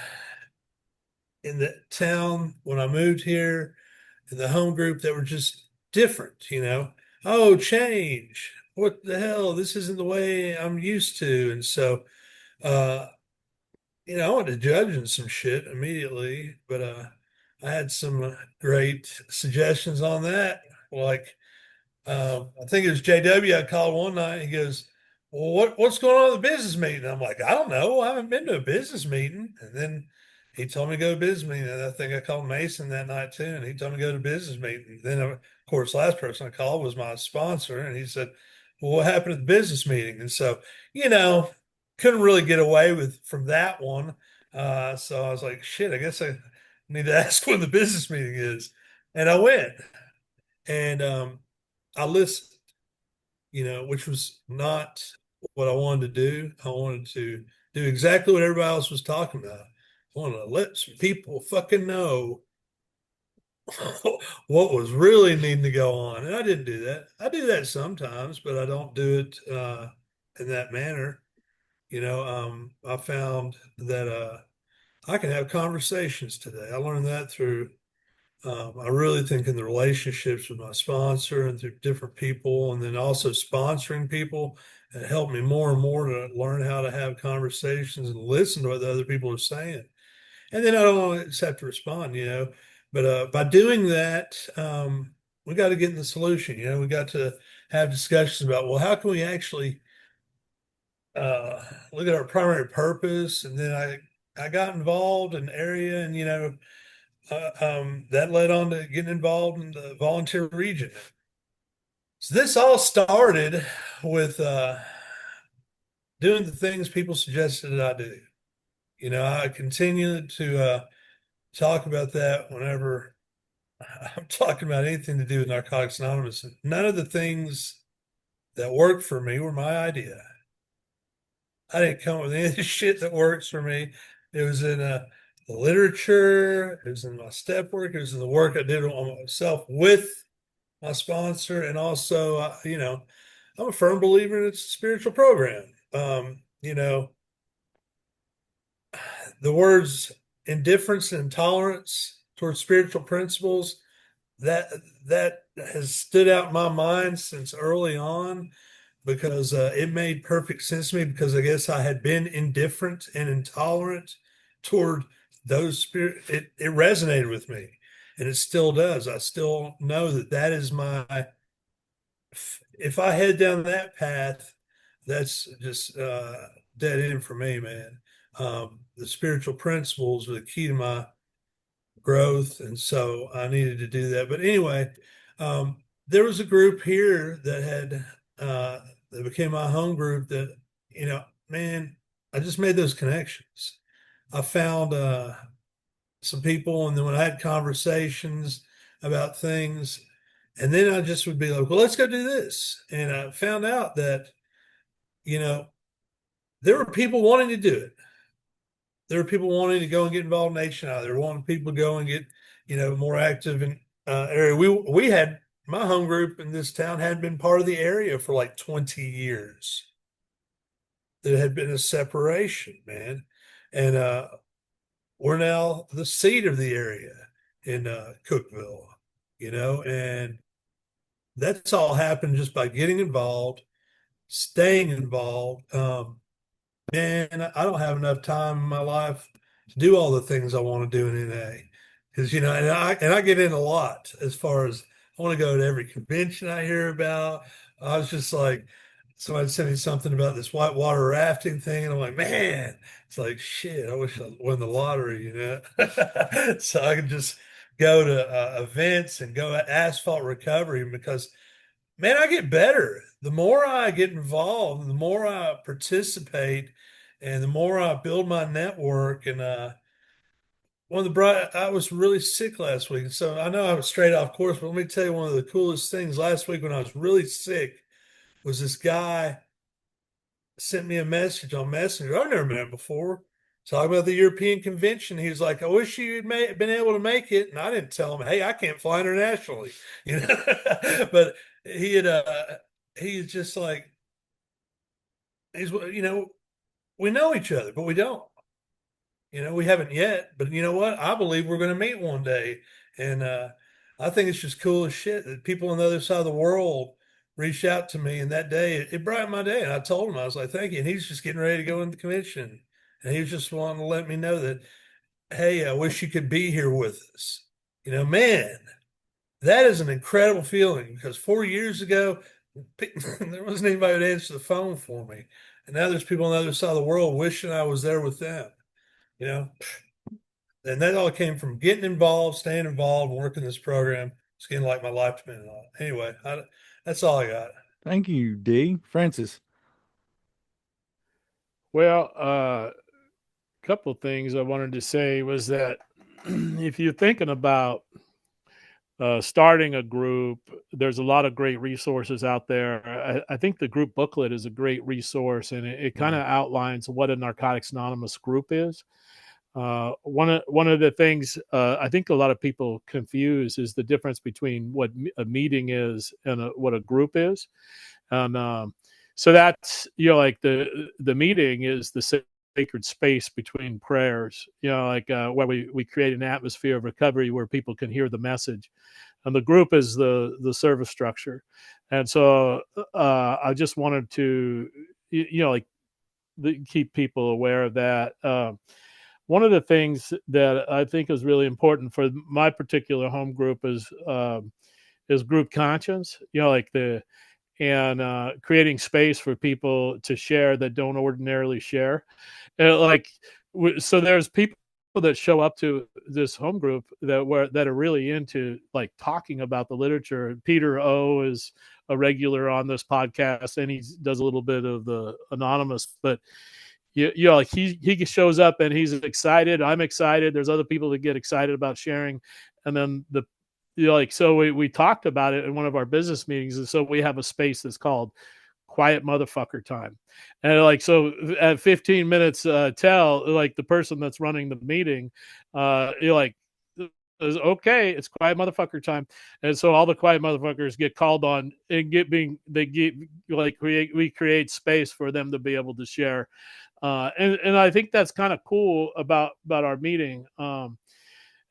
town when I moved here in the home group that were just different. Oh, change. What the hell? This isn't the way I'm used to. And so, uh, I went to judging some shit immediately, but I had some great suggestions on that. Like, I think it was JW I called one night. He goes, well, what's going on at the business meeting? I'm like, I don't know. I haven't been to a business meeting. And then he told me to go to business meeting. And I think I called Mason that night too, and he told me to go to business meeting. Then, of course, last person I called was my sponsor, and he said, "Well, what happened at the business meeting?" And so, you know, couldn't really get away with from that one. So I was like, "Shit, I guess I need to ask when the business meeting is." And I went, and I listened, which was not what I wanted to do. I wanted to do exactly what everybody else was talking about. I wanted to let some people fucking know what was really needing to go on. And I didn't do that. I do that sometimes, but I don't do it in that manner. I found that I can have conversations today. I learned that through I really think in the relationships with my sponsor and through different people, and then also sponsoring people, it helped me more and more to learn how to have conversations and listen to what the other people are saying. And then I don't always have to respond, but by doing that, we got to get in the solution. We got to have discussions about, well, how can we actually look at our primary purpose? And then I got involved in the area, and that led on to getting involved in the volunteer region. So this all started with doing the things people suggested that I do. I continued to talk about that whenever I'm talking about anything to do with Narcotics Anonymous. And none of the things that worked for me were my idea. I didn't come up with any of the shit that works for me. It was in the literature, it was in my step work, it was in the work I did on myself with my sponsor, and also, I'm a firm believer in it's a spiritual program. The words indifference and intolerance towards spiritual principles, that that has stood out in my mind since early on, because it made perfect sense to me, because I guess I had been indifferent and intolerant toward those spirit. It resonated with me, and it still does. I still know that is my. If I head down that path, that's just dead end for me, man. The spiritual principles were the key to my growth, and so I needed to do that. But anyway, there was a group here that had that became my home group. That man, I just made those connections. I found some people, and then when I had conversations about things, and then I just would be like, well, let's go do this. And I found out that, you know, there were people wanting to do it. There were people wanting to go and get involved in HNI. There were wanting people to go and get, more active in area. We had my home group in this town had been part of the area for like 20 years. There had been a separation, man. And we're now the seat of the area in Cookville, and that's all happened just by getting involved, staying involved. Man, I don't have enough time in my life to do all the things I want to do in NA, because and I get in a lot as far as I want to go to every convention I hear about. I was just like, somebody sent me something about this whitewater rafting thing, and I'm like, man, it's like shit. I wish I won the lottery, so I could just go to events and go at asphalt recovery, because man, I get better. The more I get involved, the more I participate, and the more I build my network. And I was really sick last week. So I know I was straight off course, but let me tell you one of the coolest things last week when I was really sick was this guy sent me a message on Messenger. I've never met him before. Talking about the European convention. He was like, I wish you'd been able to make it. And I didn't tell him, hey, I can't fly internationally, but he had, he's just like, we know each other, but we don't. We haven't yet, but you know what? I believe we're going to meet one day. And I think it's just cool as shit that people on the other side of the world reached out to me. And that day, it brightened my day. And I told him, I was like, thank you. And he's just getting ready to go into the convention. And he was just wanting to let me know that, hey, I wish you could be here with us. Man, that is an incredible feeling, because 4 years ago, there wasn't anybody to answer the phone for me. And now there's people on the other side of the world wishing I was there with them. You know, And that all came from getting involved, staying involved, working this program. It's getting like my life depended on it. Anyway, that's all I got. Thank you, D. Francis. Well, couple of things I wanted to say was that if you're thinking about starting a group, there's a lot of great resources out there. I think the group booklet is a great resource, and it kind of outlines what a Narcotics Anonymous group is. One of the things I think a lot of people confuse is the difference between what a meeting is and what a group is, and so that's like the meeting is the sacred space between prayers. Like where we create an atmosphere of recovery where people can hear the message, and the group is the service structure. And so I just wanted to like keep people aware of that. One of the things that I think is really important for my particular home group is group conscience. Like creating space for people to share that don't ordinarily share. Like so, there's people that show up to this home group that are really into like talking about the literature. Peter O is a regular on this podcast, and he does a little bit of the anonymous, but like he shows up and he's excited. I'm excited. There's other people that get excited about sharing, and then like so we talked about it in one of our business meetings, and so we have a space that's called quiet motherfucker time. And like so at 15 minutes tell like the person that's running the meeting you're like is okay, it's quiet motherfucker time. And so all the quiet motherfuckers get called on and we create space for them to be able to share. And I think that's kind of cool about our meeting.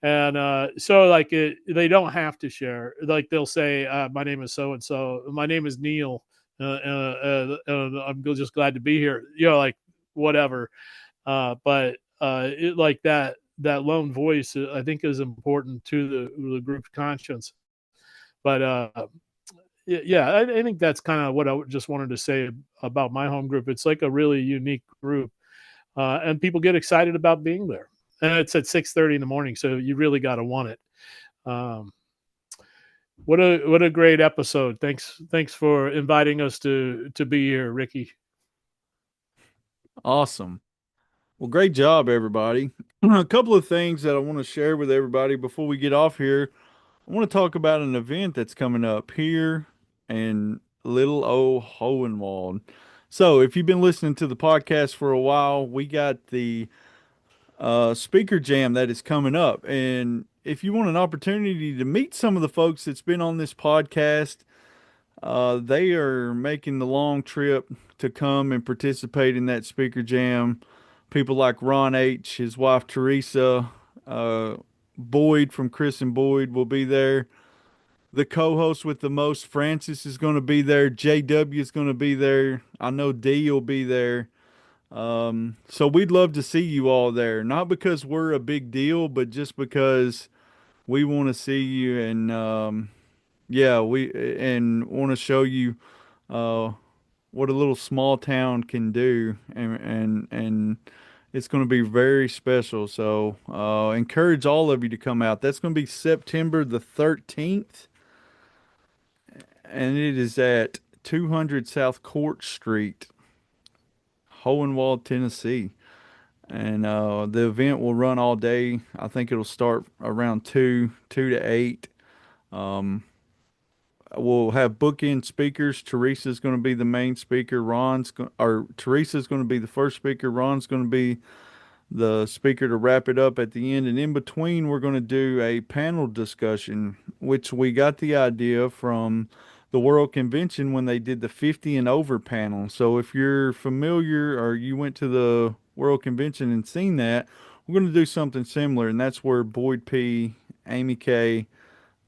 And so like they don't have to share. Like they'll say, "My name is so and so. My name is Neil. I'm just glad to be here." Like whatever. But like that lone voice, I think, is important to the group's conscience. But yeah, I think that's kind of what I just wanted to say about my home group. It's like a really unique group, and people get excited about being there. And it's at 6:30 in the morning, so you really got to want it. Um, what a great episode! Thanks for inviting us to be here, Ricky. Awesome. Well, great job, everybody. A couple of things that I want to share with everybody before we get off here. I want to talk about an event that's coming up here in little old Hohenwald. So, if you've been listening to the podcast for a while, we got the speaker jam that is coming up. And if you want an opportunity to meet some of the folks that's been on this podcast, they are making the long trip to come and participate in that speaker jam. People like Ron H., his wife Teresa, Boyd from Chris and Boyd will be there. The co-host with the most, Francis, is going to be there. JW is going to be there. I know D will be there. So we'd love to see you all there. Not because we're a big deal, but just because we want to see you and yeah, we and want to show you uh, what a little small town can do, and it's going to be very special. So encourage all of you to come out. That's going to be September the 13th, and it is at 200 South Court Street, Hohenwald, Tennessee. And the event will run all day. I think it'll start around 2 to 8. Um, we'll have bookend speakers. Teresa's going to be the main speaker. Teresa's going to be the first speaker. Ron's going to be the speaker to wrap it up at the end. And in between, we're going to do a panel discussion, which we got the idea from the World Convention when they did the 50 and over panel. So if you're familiar or you went to the World Convention and seen that, we're going to do something similar. And that's where Boyd P., Amy K.,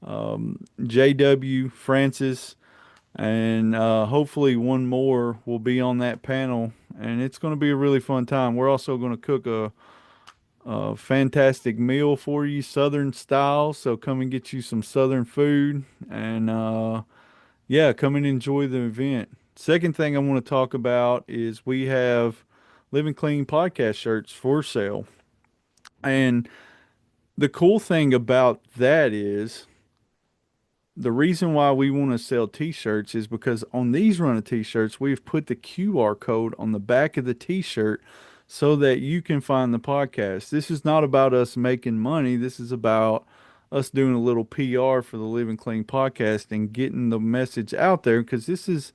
JW, Francis, and hopefully one more will be on that panel. And it's going to be a really fun time. We're also going to cook a fantastic meal for you, Southern style. So come and get you some Southern food. And yeah, come and enjoy the event. Second thing I want to talk about is we have Living Clean podcast shirts for sale. And The cool thing about that is the reason why we want to sell t-shirts is because on these run of t-shirts, we've put the QR code on the back of the t-shirt so that you can find the podcast. This is not about us making money. This is about us doing a little PR for the Living Clean podcast and getting the message out there, because this is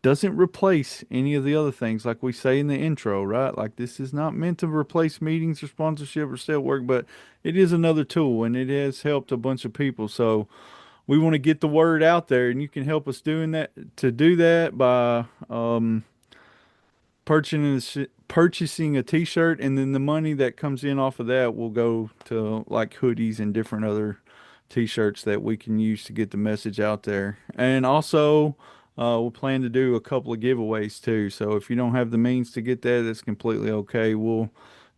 doesn't replace any of the other things like we say in the intro, right? Like, this is not meant to replace meetings or sponsorship or sale work, but it is another tool and it has helped a bunch of people. So we want to get the word out there, and you can help us doing that to do that by purchasing a t-shirt, and then the money that comes in off of that will go to like hoodies and different other t-shirts that we can use to get the message out there. And also we'll plan to do a couple of giveaways too, so if you don't have the means to get that, that's completely okay. We'll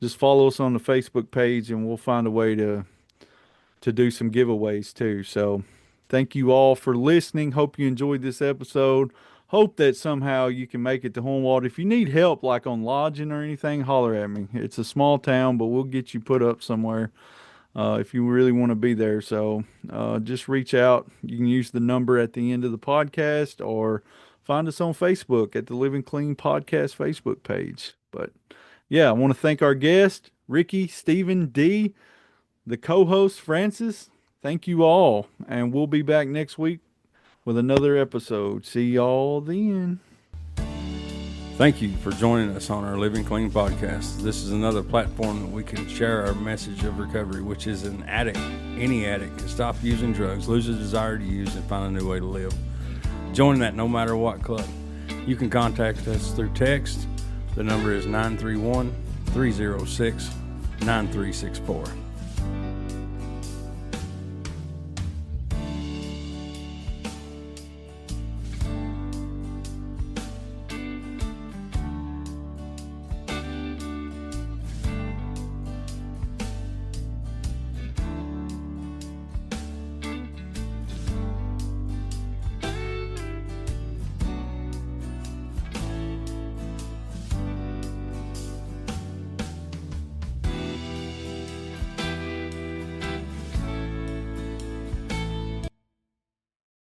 just follow us on the Facebook page and we'll find a way to do some giveaways too. So thank you all for listening. Hope you enjoyed this episode. Hope that somehow you can make it to Hornwald. If you need help, like on lodging or anything, holler at me. It's a small town, but we'll get you put up somewhere if you really want to be there. So just reach out. You can use the number at the end of the podcast or find us on Facebook at the Living Clean Podcast Facebook page. But yeah, I want to thank our guest, Ricky, Stephen, D, the co-host, Francis. Thank you all, and we'll be back next week with another episode. See y'all then. Thank you for joining us on our Living Clean podcast. This is another platform that we can share our message of recovery, which is any addict can stop using drugs, lose a desire to use, and find a new way to live. Join that no matter what club. You can contact us through text. The number is 931-306-9364.